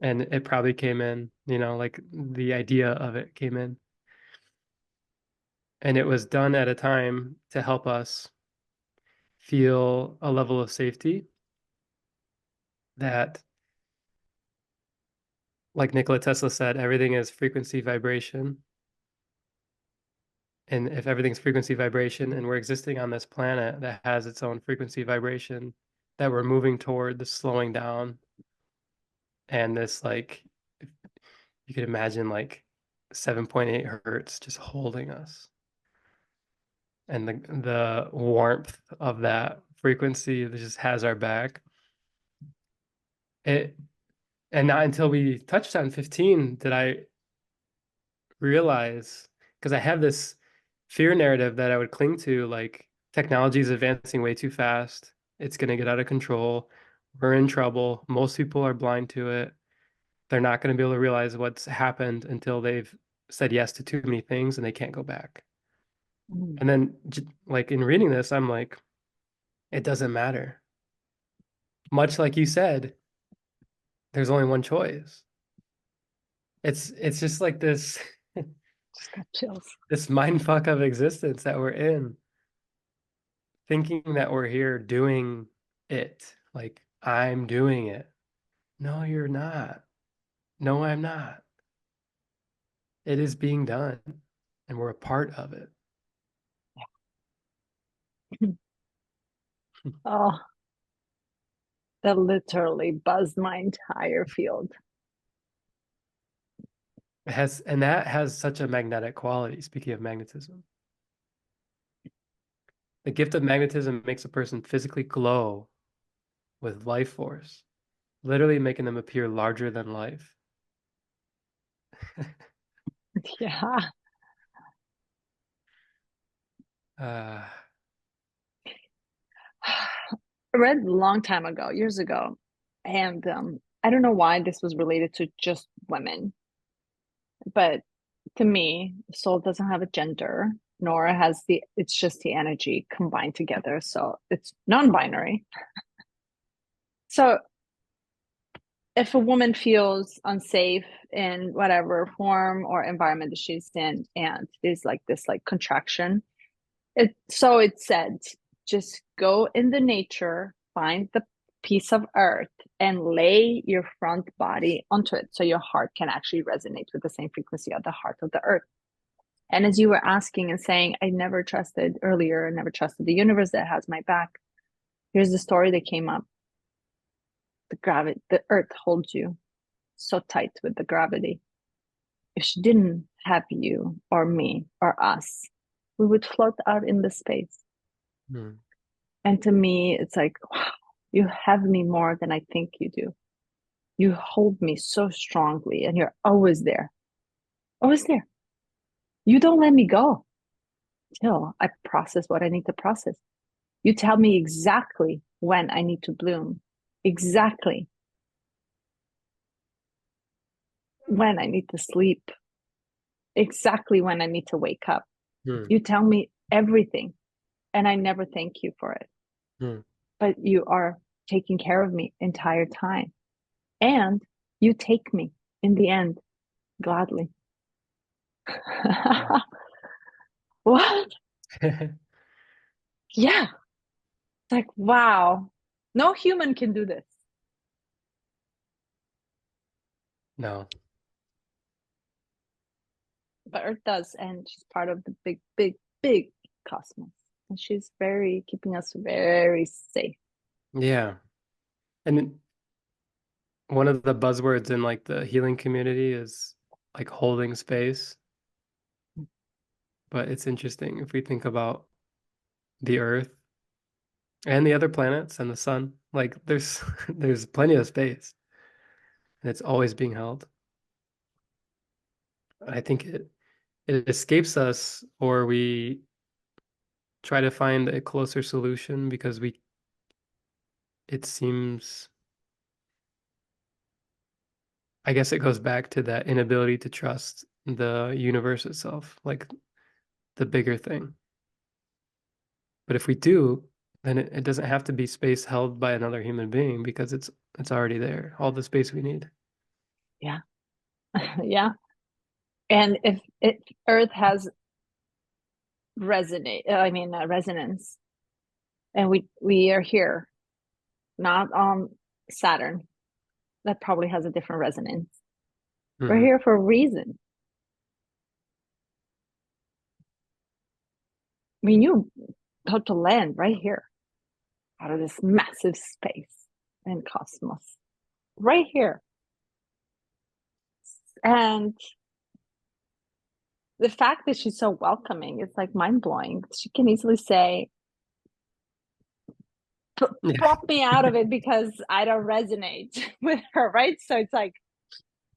and it probably came in, like the idea of it came in. And it was done at a time to help us feel a level of safety that, like Nikola Tesla said, everything is frequency vibration. And if everything's frequency vibration and we're existing on this planet that has its own frequency vibration, that we're moving toward the slowing down and this, like, you could imagine like 7.8 hertz just holding us. And the warmth of that frequency that just has our back. And not until we touched on 15 did I realize, because I have this fear narrative that I would cling to, like technology is advancing way too fast. It's going to get out of control. We're in trouble. Most people are blind to it. They're not going to be able to realize what's happened until they've said yes to too many things and they can't go back. Mm. And then, like in reading this, I'm like, it doesn't matter. Much like you said, there's only one choice. It's just like this Just got chills. this mind fuck of existence that we're in, thinking that we're here doing it. Like I'm doing it. No, you're not. No, I'm not. It is being done, and we're a part of it. Oh, that literally buzzed my entire field. And that has such a magnetic quality. Speaking of magnetism, the gift of magnetism makes a person physically glow with life force, literally making them appear larger than life. Yeah. Uh, I read a long time ago, years ago, and I don't know why this was related to just women, but to me, soul doesn't have a gender, nor has it's just the energy combined together. So it's non-binary. So if a woman feels unsafe in whatever form or environment that she's in, and there's like this like contraction, it said, just go in the nature, find the piece of earth and lay your front body onto it so your heart can actually resonate with the same frequency of the heart of the earth. And as you were asking and saying, I never trusted the universe that has my back. Here's the story that came up. The earth holds you so tight with the gravity. If she didn't have you or me or us, we would float out in the space. hmm. And to me, it's like, wow, you have me more than I think you do. You hold me so strongly and you're always there. Always there. You don't let me go till I process what I need to process. You tell me exactly when I need to bloom. Exactly. when I need to sleep, exactly when I need to wake up. Hmm. You tell me everything, and I never thank you for it. Hmm. But you are taking care of me entire time, and you take me in the end gladly. What? Yeah. It's like, wow. No human can do this. No. But Earth does, and she's part of the big, big, big cosmos. And she's very keeping us very safe. Yeah. And one of the buzzwords in like the healing community is like holding space. But it's interesting if we think about the Earth and the other planets and the sun, like there's there's plenty of space and it's always being held. I think it escapes us, or we try to find a closer solution because we it seems, I guess it goes back to that inability to trust the universe itself, like the bigger thing. But if we do, then it doesn't have to be space held by another human being because it's already there, all the space we need. Yeah. Yeah. And if Earth has resonance, and we are here, not on Saturn, that probably has a different resonance. We're Hmm. here for a reason. I mean, you got to land right here out of this massive space and cosmos, right here. And the fact that she's so welcoming is like mind blowing. She can easily say, Yeah. "Plop me out of it because I don't resonate with her," right? So it's like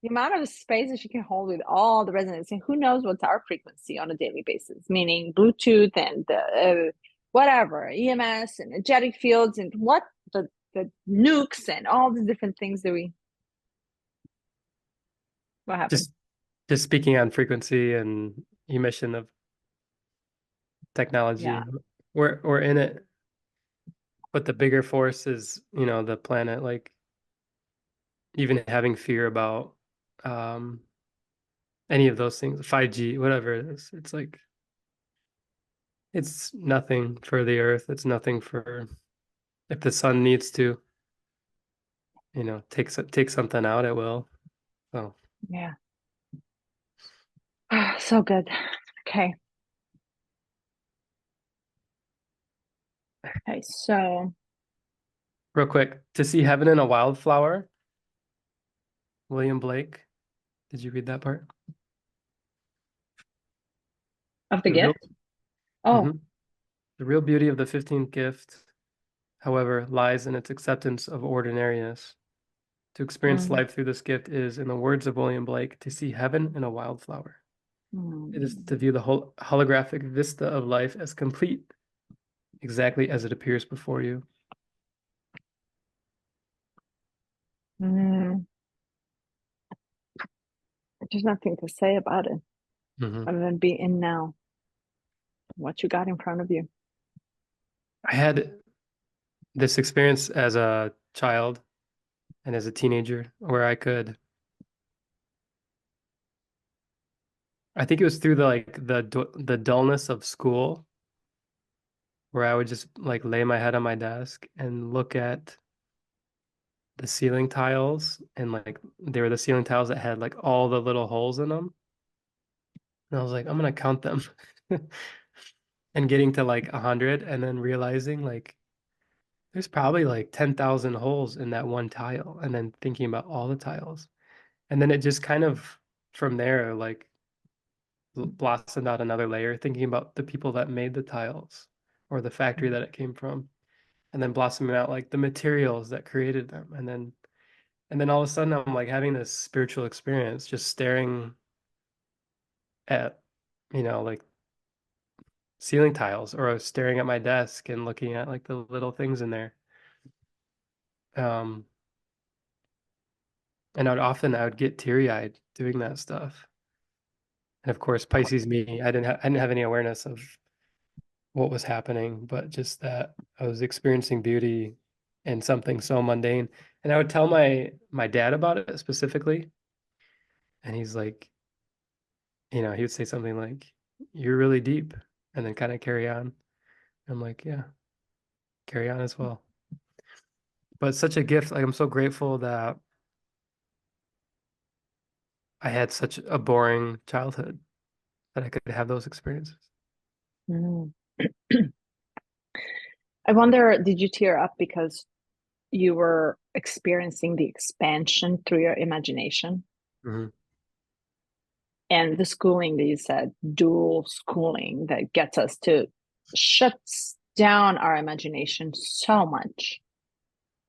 the amount of space that she can hold with all the resonance, and who knows what's our frequency on a daily basis, meaning Bluetooth and whatever, EMS and energetic fields and what the nukes and all the different things that we. What happened? Just just speaking on frequency and emission of Yeah. technology, we're in it, but the bigger force is, the planet, like even having fear about um any of those things, 5G, whatever it is. It's like it's nothing for the earth. It's nothing for if the sun needs to, take something out, it will. So Yeah. So good. Okay. Okay. So real quick, to see heaven in a wildflower, William Blake. Did you read that part? of the The real gift. Oh. mhm. The real beauty of the 15th gift, however, lies in its acceptance of ordinariness. To experience Mm, life through this gift is, in the words of William Blake, to see heaven in a wildflower. It is to mm, view the whole holographic vista of life as complete, exactly as it appears before you. mm. There's nothing to say about it Mhm. other than be in now. What you got in front of you. I had this experience as a child and as a teenager where I think it was through the dullness of school, where I would just like lay my head on my desk and look at the ceiling tiles, and like they were the ceiling tiles that had like all the little holes in them. And I was like, I'm gonna count them. And getting to like 100 and then realizing like there's probably like 10,000 holes in that one tile, and then thinking about all the tiles. And then it just kind of from there like blossomed out another layer, thinking about the people that made the tiles or the factory that it came from, and then blossoming out like the materials that created them. And then all of a sudden I'm like having this spiritual experience just staring at, like ceiling tiles, or I was staring at my desk and looking at like the little things in there. Um, And I would get teary-eyed doing that stuff. And of course, Pisces me, I didn't have any awareness of what was happening, but just that I was experiencing beauty in something so mundane. And I would tell my dad about it specifically, and he's like, he would say something like, "You're really deep," and then kind of carry on. I'm like, "Yeah, carry on as well." But it's such a gift. Like I'm so grateful that I had such a boring childhood that I could have those experiences. Mm. I wonder, did you tear up because you were experiencing the expansion through your imagination? Hmm. And the schooling that you said, dual schooling, that gets us to shuts down our imagination so much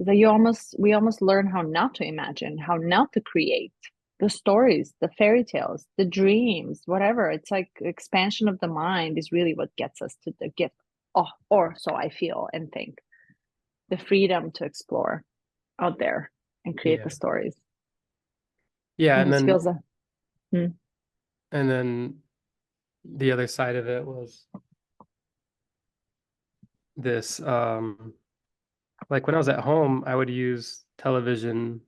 that we almost learn how not to imagine, how not to create the stories, the fairy tales, the dreams, whatever. It's like expansion of the mind is really what gets us to the gift. Oh, or so I feel and think. The freedom to explore out there and create Yeah. the stories. Yeah, And it feels a and then the other side of it was this like when I was at home, I would use television,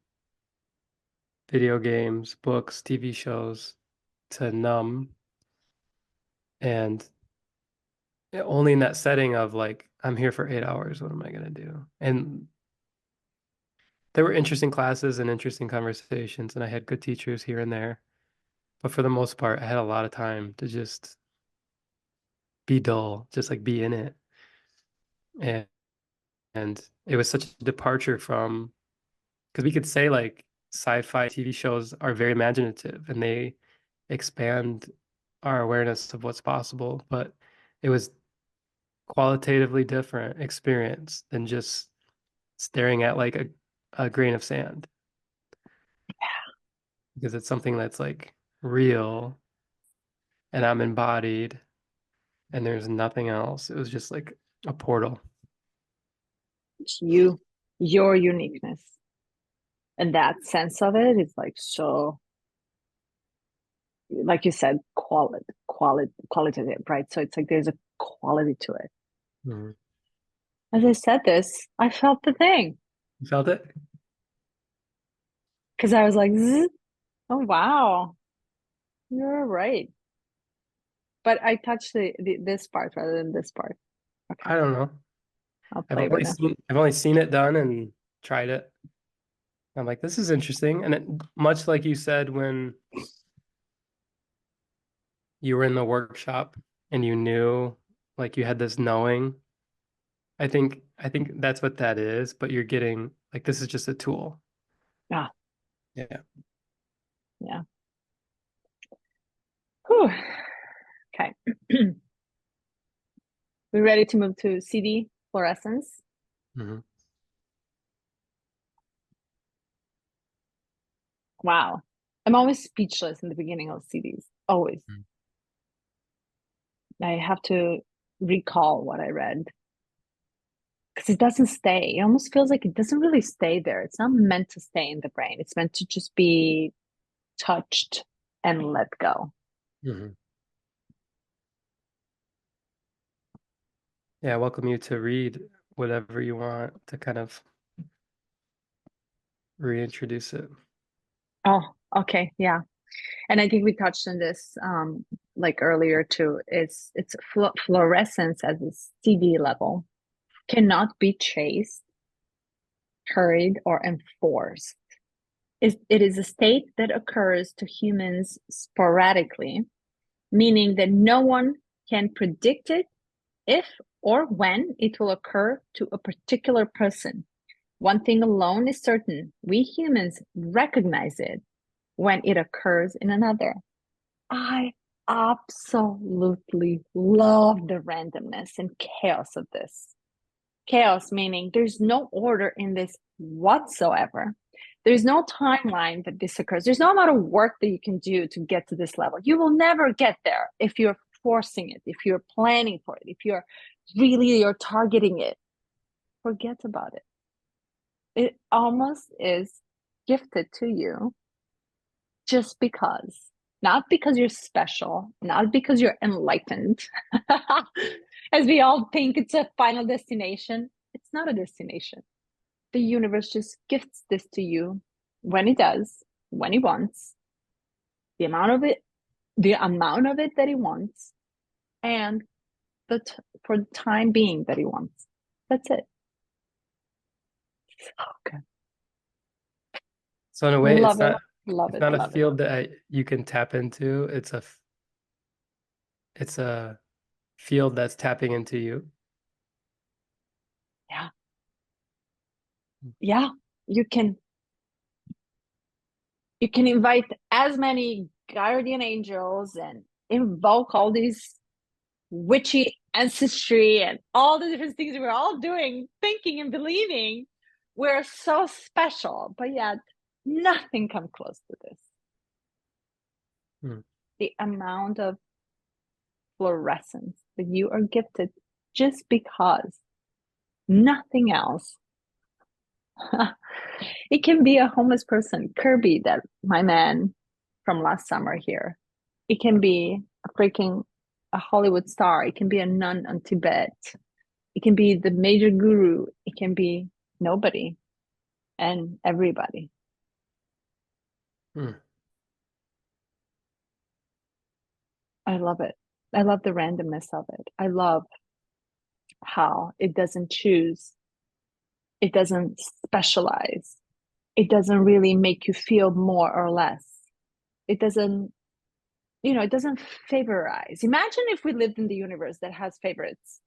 video games, books, TV shows to numb, and only in that setting of like I'm here for 8 hours, what am I gonna do? And there were interesting classes and interesting conversations, and I had good teachers here and there, but for the most part I had a lot of time to just be dull, just like be in it. And it was such a departure from, because we could say like sci-fi TV shows are very imaginative and they expand our awareness of what's possible, but it was qualitatively different experience than just staring at like a grain of sand, because it's something that's like real and I'm embodied and there's nothing else. It was just like a portal. you, your uniqueness. And that sense of it is like so, like you said, qualitative, right? So it's like there's a quality to it. Mhm. As I said this, I felt the thing You felt it? because I was like, "Zzz, oh wow, you're right." But I touched this part rather than this part. Okay, I don't know. I'll play with it. I've only seen it done and tried it. I'm like, this is interesting. And much like you said when you were in the workshop and you knew, like you had this knowing, I think that's what that is, but you're getting like this is just a tool. Ah, Yeah. yeah. Whew. Okay. We ready to move to CD fluorescence? Hmm. Wow. I'm always speechless in the beginning of CDs. Always. I have to recall what I read because it doesn't stay. It almost feels like it doesn't really stay there. It's not meant to stay in the brain. It's meant to just be touched and let go. Hmm. Yeah, I welcome you to read whatever you want to kind of reintroduce it. Oh, okay. Yeah. And I think we touched on this like earlier too. It's fluorescence at the CD level cannot be chased, hurried, or enforced. It is a state that occurs to humans sporadically, meaning that no one can predict it if or when it will occur to a particular person. One thing alone is certain: we humans recognize it when it occurs in another. I absolutely love the randomness and chaos of this. Chaos meaning there's no order in this whatsoever. There's no timeline that this occurs. There's no amount of work that you can do to get to this level. You will never get there if you're forcing it, if you're planning for it, if you're targeting it. Forget about it. It almost is gifted to you just because. Not because you're special, not because you're enlightened, as we all think it's a final destination. It's not a destination. The universe just gifts this to you when it does, when it wants, the amount of it, that it wants, and for the time being that it wants. That's it. Okay. So in a way, Love it. Love it's it. not a Love it. field that you can tap into. It's a field that's tapping into you. Yeah. Yeah. You can invite as many guardian angels and invoke all these witchy ancestry and all the different things we're all doing, thinking and believing we're so special, but yet nothing comes close to this. The amount of fluorescence that you are gifted just because, nothing else. It can be a homeless person, Kirby, that my man from last summer here. It can be a Hollywood star. It can be a nun on Tibet. It can be the major guru. It can be nobody and everybody. I love it. I love the randomness of it. I love how it doesn't choose. It doesn't specialize. It doesn't really make you feel more or less. It doesn't, it doesn't favorize. Imagine if we lived in the universe that has favorites.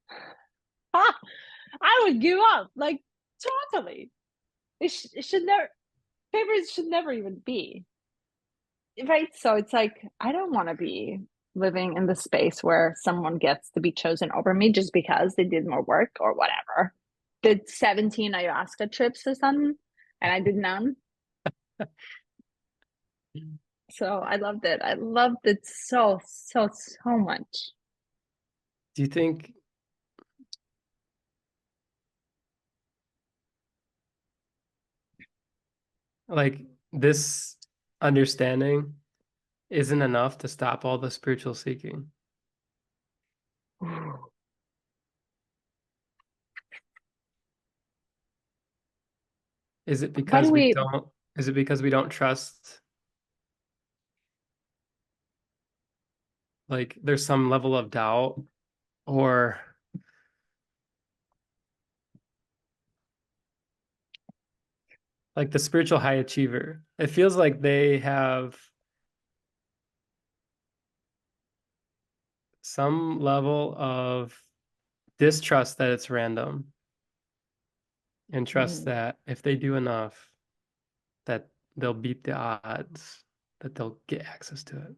I would give up, like, totally. It should never, favorites should never even be. Right? So it's like, I don't want to be living in the space where someone gets to be chosen over me just because they did more work or whatever. Did 17 ayahuasca trips or something, and I did none. So I loved it. I loved it so much. Do you think like this understanding isn't enough to stop all the spiritual seeking? Is it because is it because we don't trust, like there's some level of doubt, or like the spiritual high achiever? It feels like they have some level of distrust that it's random, and trust that if they do enough, that they'll beat the odds, that they'll get access to it.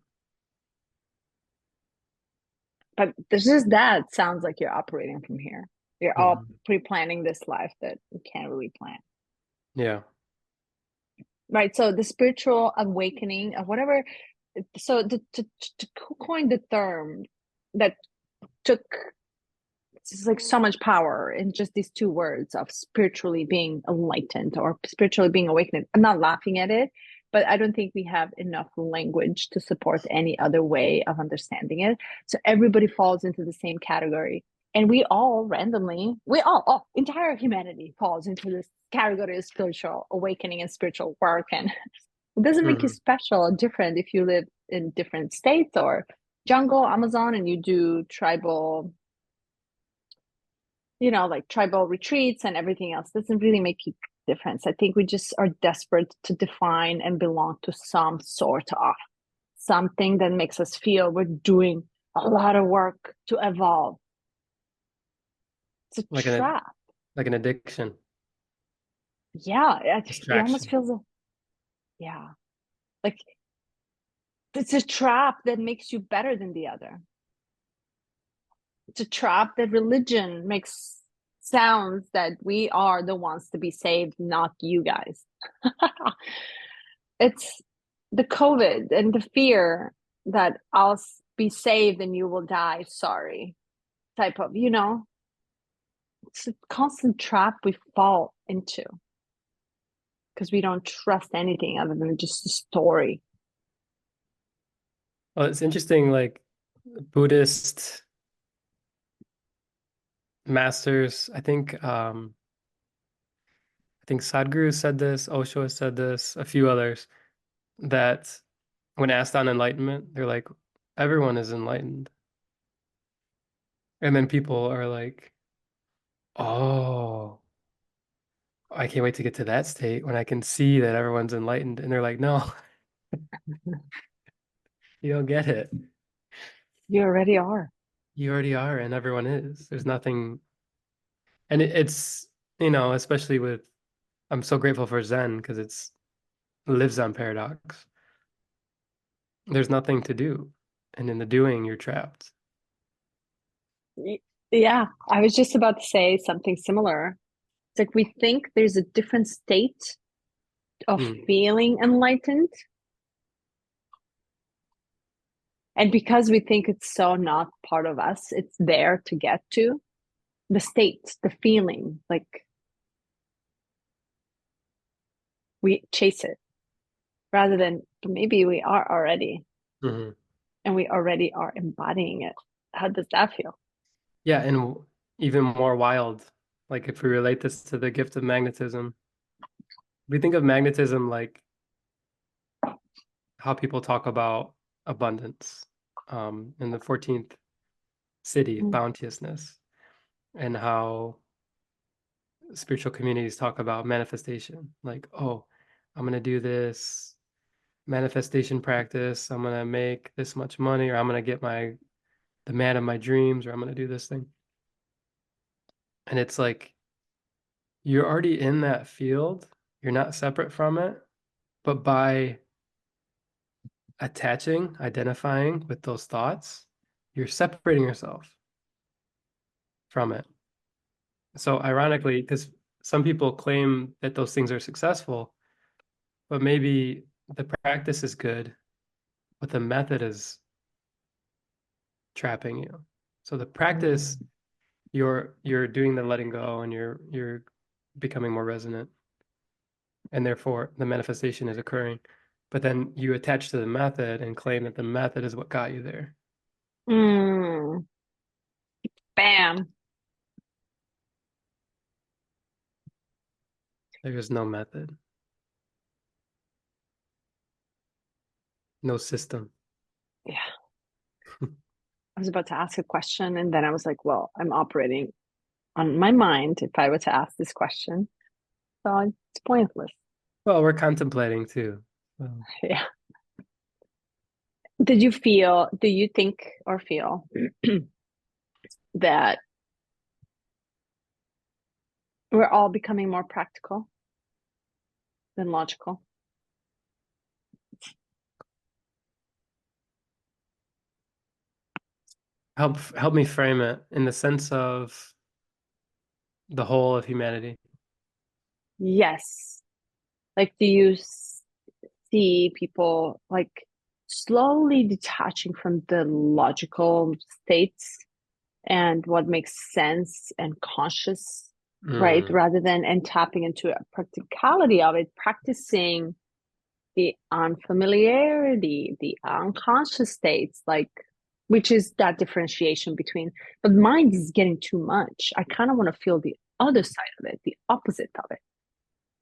But there's just that sounds like you're operating from here. You're all pre-planning this life that you can't really plan. Yeah. Right. So the spiritual awakening or whatever. So to coin the term that took like so much power in just these two words of spiritually being enlightened or spiritually being awakened. I'm not laughing at it, but I don't think we have enough language to support any other way of understanding it. So everybody falls into the same category. And we all randomly, entire humanity falls into this category of spiritual awakening and spiritual work. And it doesn't make you special or different if you live in different states or jungle, Amazon, and you do tribal, like tribal retreats and everything else. Doesn't really make a difference. I think we just are desperate to define and belong to some sort of something that makes us feel we're doing a lot of work to evolve. It's a trap. Like an addiction. Yeah, it almost feels like it's a trap that makes you better than the other. It's a trap that religion makes sounds that we are the ones to be saved, not you guys. It's the COVID and the fear that I'll be saved and you will die, sorry, type of, it's a constant trap we fall into. because we don't trust anything other than just the story. Well, it's interesting, like Buddhist masters, I think Sadhguru said this, Osho has said this, a few others, that when asked on enlightenment, they're like, everyone is enlightened. And then people are like, oh, I can't wait to get to that state when I can see that everyone's enlightened. And they're like, no, you don't get it. You already are. You already are, and everyone is. There's nothing, and it's, especially with, I'm so grateful for Zen because it lives on paradox. There's nothing to do, and in the doing, you're trapped. Yeah, I was just about to say something similar. It's like we think there's a different state of feeling enlightened. And because we think it's so not part of us, it's there to get to the state, the feeling, like we chase it rather than maybe we are already Mm-hmm. and we already are embodying it. How does that feel? Yeah, and even more wild, like if we relate this to the gift of magnetism, we think of magnetism like how people talk about abundance, in the 14th city, Mm. bounteousness, and how spiritual communities talk about manifestation. Like, oh, I'm going to do this manifestation practice. I'm going to make this much money, or I'm going to get the man of my dreams, or I'm going to do this thing. And it's like, you're already in that field. You're not separate from it. But by attaching, identifying with those thoughts, you're separating yourself from it. So ironically, because some people claim that those things are successful, but maybe the practice is good, but the method is trapping you. So the practice, you're doing the letting go and you're becoming more resonant, and therefore the manifestation is occurring. But then you attach to the method and claim that the method is what got you there. Mm. Bam. There is no method, no system. Yeah. I was about to ask a question and then I was like, well, I'm operating on my mind if I were to ask this question. So it's pointless. Well, we're contemplating too. So. Yeah. Do you think or feel that we're all becoming more practical than logical? Help me frame it in the sense of the whole of humanity. Yes. Like, do you see people like slowly detaching from the logical states and what makes sense and conscious, right? Rather than and tapping into a practicality of it, practicing the unfamiliarity, the unconscious states, like which is that differentiation between, but mind is getting too much. I kind of want to feel the other side of it, the opposite of it,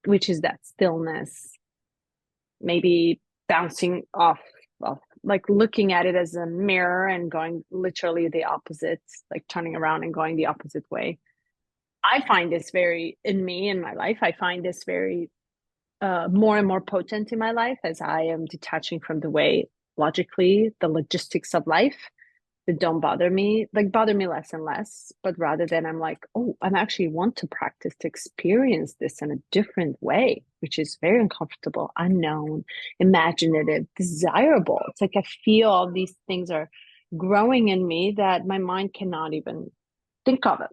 which is that stillness, maybe bouncing off like looking at it as a mirror and going literally the opposite, like turning around and going the opposite way. I find this very in me in my life. I find this very more and more potent in my life as I am detaching from the way logically the logistics of life that don't bother me, like bother me less and less, but rather than I'm like, oh, I'm actually want to practice to experience this in a different way, which is very uncomfortable, unknown, imaginative, desirable. It's like I feel all these things are growing in me that my mind cannot even think of it.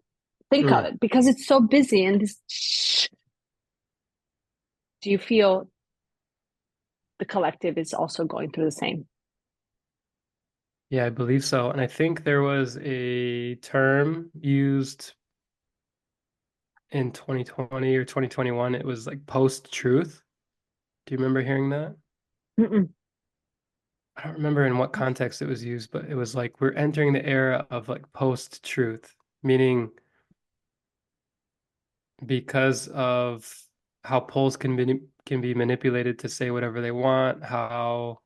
Think of it because it's so busy and this. Do you feel the collective is also going through the same? Yeah, I believe so. And I think there was a term used in 2020 or 2021. It was like post-truth. Do you remember hearing that? Mm-mm. I don't remember in what context it was used, but it was like we're entering the era of like post-truth, meaning because of how polls can be manipulated to say whatever they want, how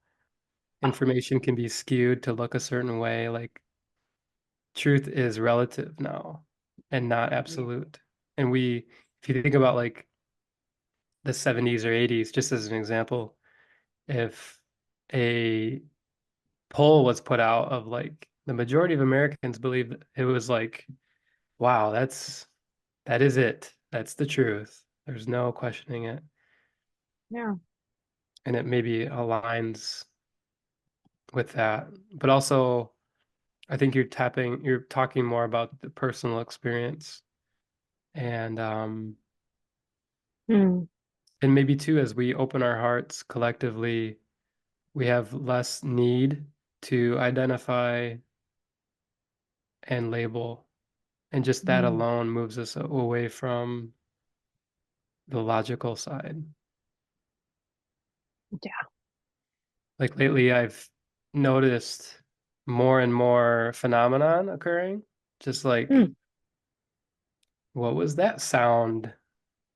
information can be skewed to look a certain way, like truth is relative now and not Yeah. absolute. And if you think about like the 70s or 80s, just as an example, if a poll was put out of like the majority of Americans believe it was like, wow, that is it. That's the truth. There's no questioning it. Yeah. And it maybe aligns with that. But also, I think you're talking more about the personal experience and Mm. and maybe too, as we open our hearts collectively, we have less need to identify and label. And just that Mm. alone moves us away from the logical side. Yeah. Like lately, I've noticed more and more phenomenon occurring. Just like, Mm. what was that sound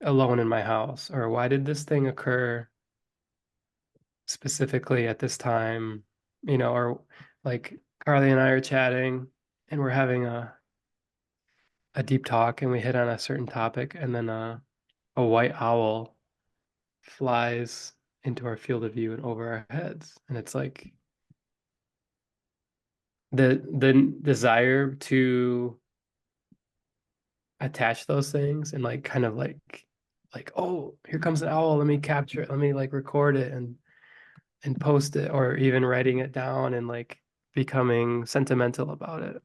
alone in my house? Or why did this thing occur specifically at this time? Or like Carly and I are chatting and we're having a deep talk and we hit on a certain topic and then a white owl flies into our field of view and over our heads. And it's like the desire to attach those things and like kind of like, oh, here comes an owl, let me capture it, let me like record it and post it, or even writing it down and like becoming sentimental about it.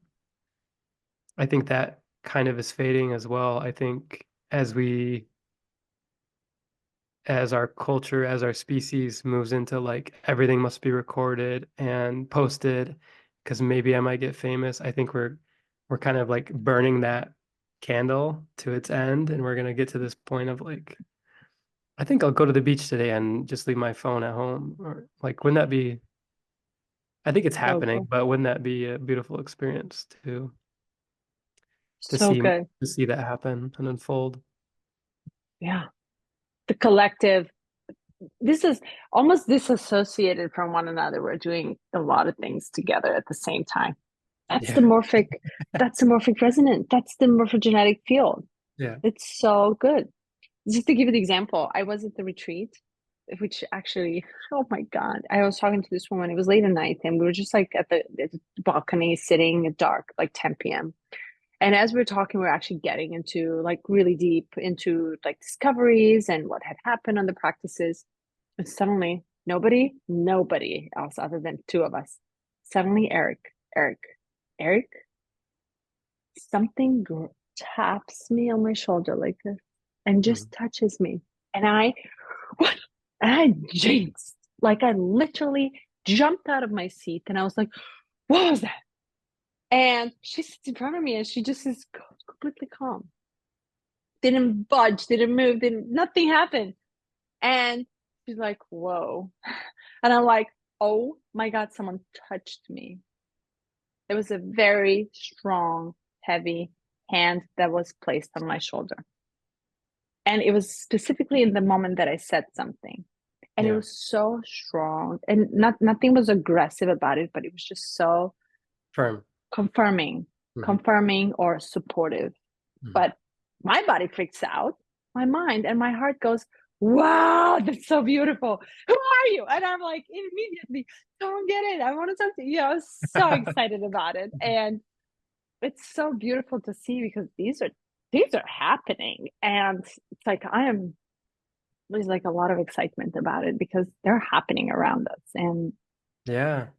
I think that kind of is fading as well. I think as our culture, as our species moves into like everything must be recorded and posted because maybe I might get famous. I think we're kind of like burning that candle to its end, and we're gonna get to this point of like, I think I'll go to the beach today and just leave my phone at home. Or like, wouldn't that be, I think it's So happening, good. but wouldn't that be a beautiful experience to So see good. to see that happen and unfold? Yeah. The collective, this is almost disassociated from one another. We're doing a lot of things together at the same time. That's the Yeah. morphic, that's the morphic resonance. That's the morphogenetic field. Yeah. It's so good. Just to give you the example, I was at the retreat, which actually, oh my God, I was talking to this woman. It was late at night, and we were just like at the balcony sitting at dark, like 10 p.m. And as we were talking, we are actually getting into like really deep into like discoveries and what had happened on the practices. And suddenly, nobody else other than two of us, suddenly Eric, something taps me on my shoulder like this and Mhm. just touches me. And what? And I jinxed. Like I literally jumped out of my seat and I was like, what was that? And she sits in front of me and she just is completely calm. Didn't budge, didn't move, nothing happened. And she's like, whoa. And I'm like, oh my God, someone touched me. It was a very strong, heavy hand that was placed on my shoulder. And it was specifically in the moment that I said something. And it Yeah. was so strong. And nothing was aggressive about it, but it was just so Firm. confirming, Mhm. confirming or supportive. Mhm. But my body freaks out, my mind and my heart goes, wow, that's so beautiful. Who are you? And I'm like, immediately, don't get it. I want to talk to you. I was so excited about it. And it's so beautiful to see because these are happening. And it's like there's like a lot of excitement about it because they're happening around us and Yeah.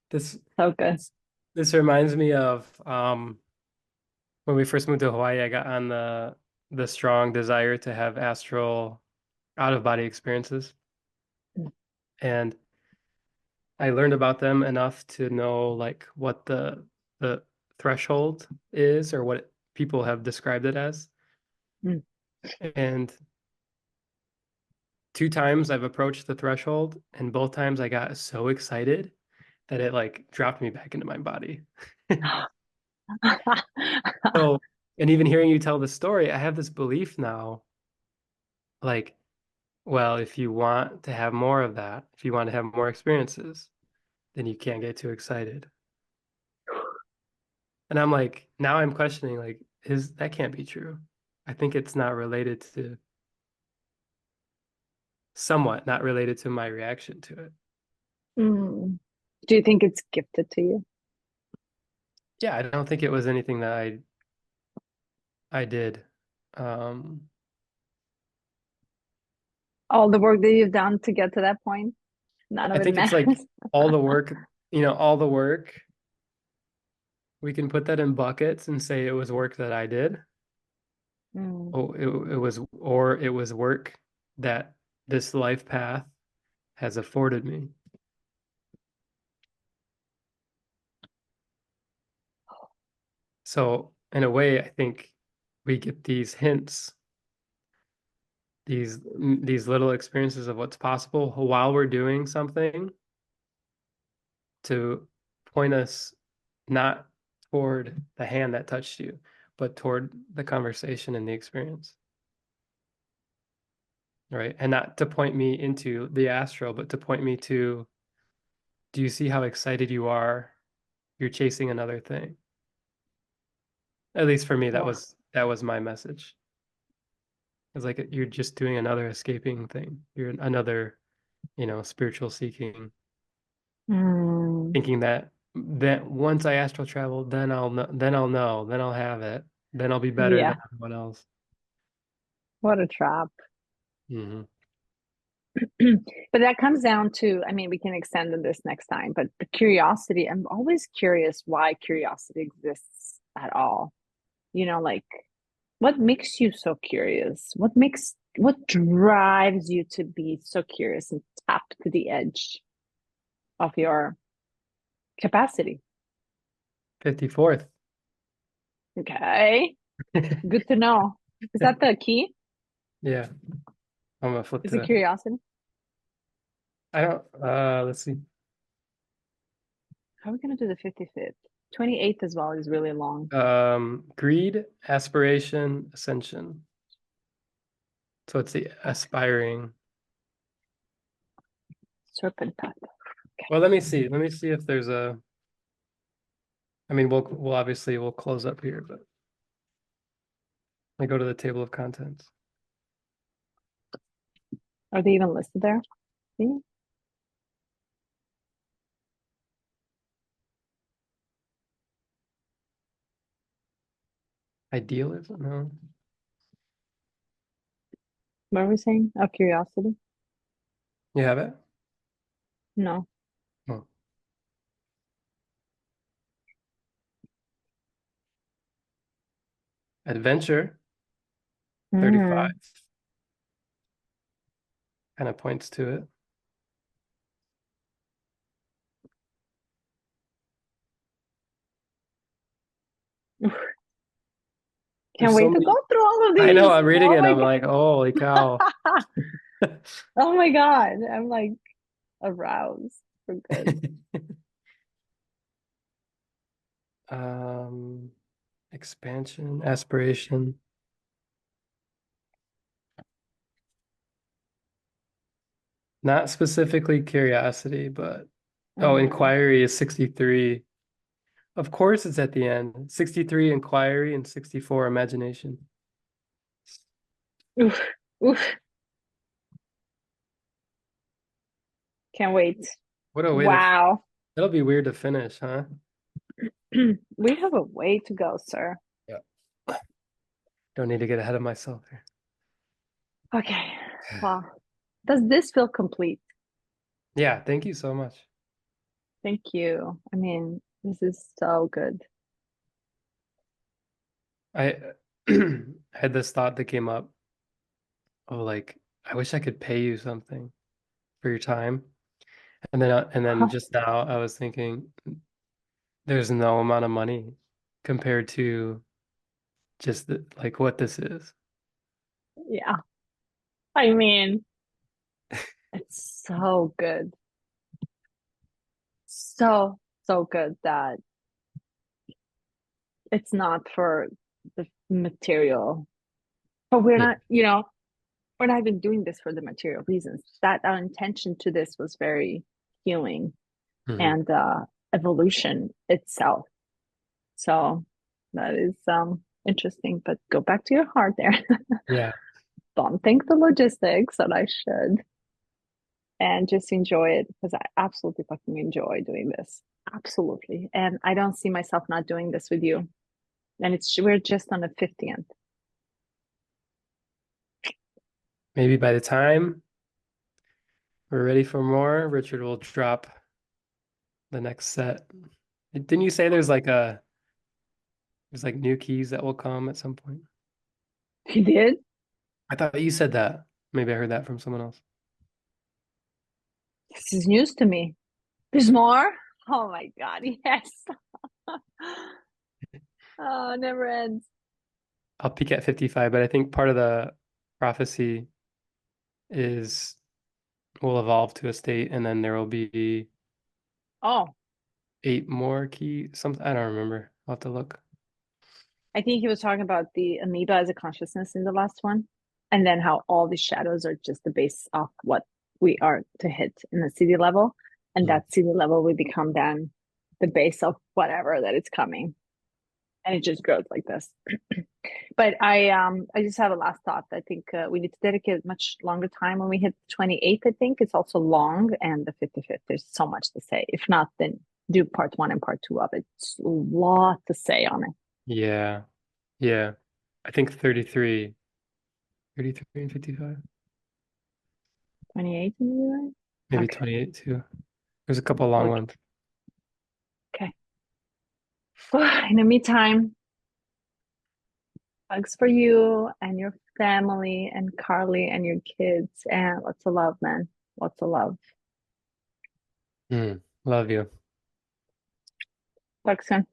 This so good. this this reminds me of when we first moved to Hawaii, I got on the strong desire to have astral out of body experiences. And I learned about them enough to know like what the threshold is or what people have described it as. Mm. And 2 times I've approached the threshold, and both times I got so excited that it like dropped me back into my body. So, and even hearing you tell the story, I have this belief now, like, well, if you want to have more of that, if you want to have more experiences, then you can't get too excited. And I'm like, now I'm questioning, like, that can't be true. I think it's not related to, somewhat not related to my reaction to it. Mm. Do you think it's gifted to you? Yeah, I don't think it was anything that I did. Um, All the work that you've done to get to that point, none I of it think it's like matters. all the work, all the work, we can put that in buckets and say it was work that I did. Mm. Oh, it was work that this life path has afforded me. So in a way, I think we get these hints, these little experiences of what's possible while we're doing something to point us not toward the hand that touched you, but toward the conversation and the experience. Right. And not to point me into the astral, but to point me to, do you see how excited you are? You're chasing another thing. At least for me, Wow. that was my message. It's like you're just doing another escaping thing. You're another, spiritual seeking, Mm. thinking that once I astral travel, then then I'll have it, then I'll be better than Yeah, everyone else. what a trap. Hmm. But that comes down to, I mean, we can extend on this next time, but the curiosity, I'm always curious why curiosity exists at all. Like what makes you so curious? What drives you to be so curious and tap to the edge of your capacity? 54th. Okay, good to know. Is that the key? Yeah, I'm gonna flip Is to it it. curiosity? I don't, let's see. How are we going to do the 55th? 28th as well is really long. Greed, aspiration, ascension. So it's the aspiring. Serpent path. Well, let me see. Let me see if there's I mean, we'll obviously we'll close up here, but I go to the table of contents. Are they even listed there? See? Idealism? No. What are we saying? Oh, curiosity? You have it? No. Oh. Adventure, 35, Mm. kind of points to it. Can't There's so wait to go many. through all of I know, these. I'm reading Oh it. my I'm like, holy cow. God. Oh my God. I'm like aroused for good. Um, Expansion, aspiration. Not specifically curiosity, but Mm. inquiry is 63. Of course, it's at the end. 63 inquiry and 64 imagination. Oof. Oof. Can't wait. What a way to, Wow. that'll be weird to finish, huh? We have a way to go, sir. Yeah. Don't need to get ahead of myself here. Okay. Well, does this feel complete? Yeah, thank you so much. Thank you. I mean, this is so good. I had this thought that came up of like, I wish I could pay you something for your time. And then just now I was thinking there's no amount of money compared to just like what this is. Yeah. I mean, It's so good. So, so good that it's not for the material. But we're Yeah. not, we're not even doing this for the material reasons. That our intention to this was very healing Mhm. and evolution itself. So that is interesting. But go back to your heart there. Yeah. Don't think the logistics that I should, and just enjoy it because I absolutely fucking enjoy doing this. Absolutely. And I don't see myself not doing this with you. And we're just on the 50th. Maybe by the time we're ready for more, Richard will drop the next set. Didn't you say there's like new keys that will come at some point? You did? I thought you said that. Maybe I heard that from someone else. This is news to me. There's more? Oh my God, yes. Oh, it never ends. I'll peak at 55, but I think part of the prophecy is we'll evolve to a state and then there will be Oh, 8 more key something. I don't remember. I'll have to look. I think he was talking about the amoeba as a consciousness in the last one, and then how all the shadows are just the base of what we are to hit in the city level, and Mhm. that city level will become then the base of whatever that it's coming, and it just grows like this. But I just have a last thought. I think we need to dedicate much longer time when we hit 28th. I think it's also long, and the 55th. There's so much to say. If not, then do part one and part two of it. It's a lot to say on it. Yeah. Yeah. I think 33, 33 and 55. 28th, maybe, right? Maybe Okay. 28 too. There's a couple long Look. ones. Okay. In the meantime, hugs for you and your family and Carly and your kids, and lots of love, man. Lots of love. Love you. Talk soon.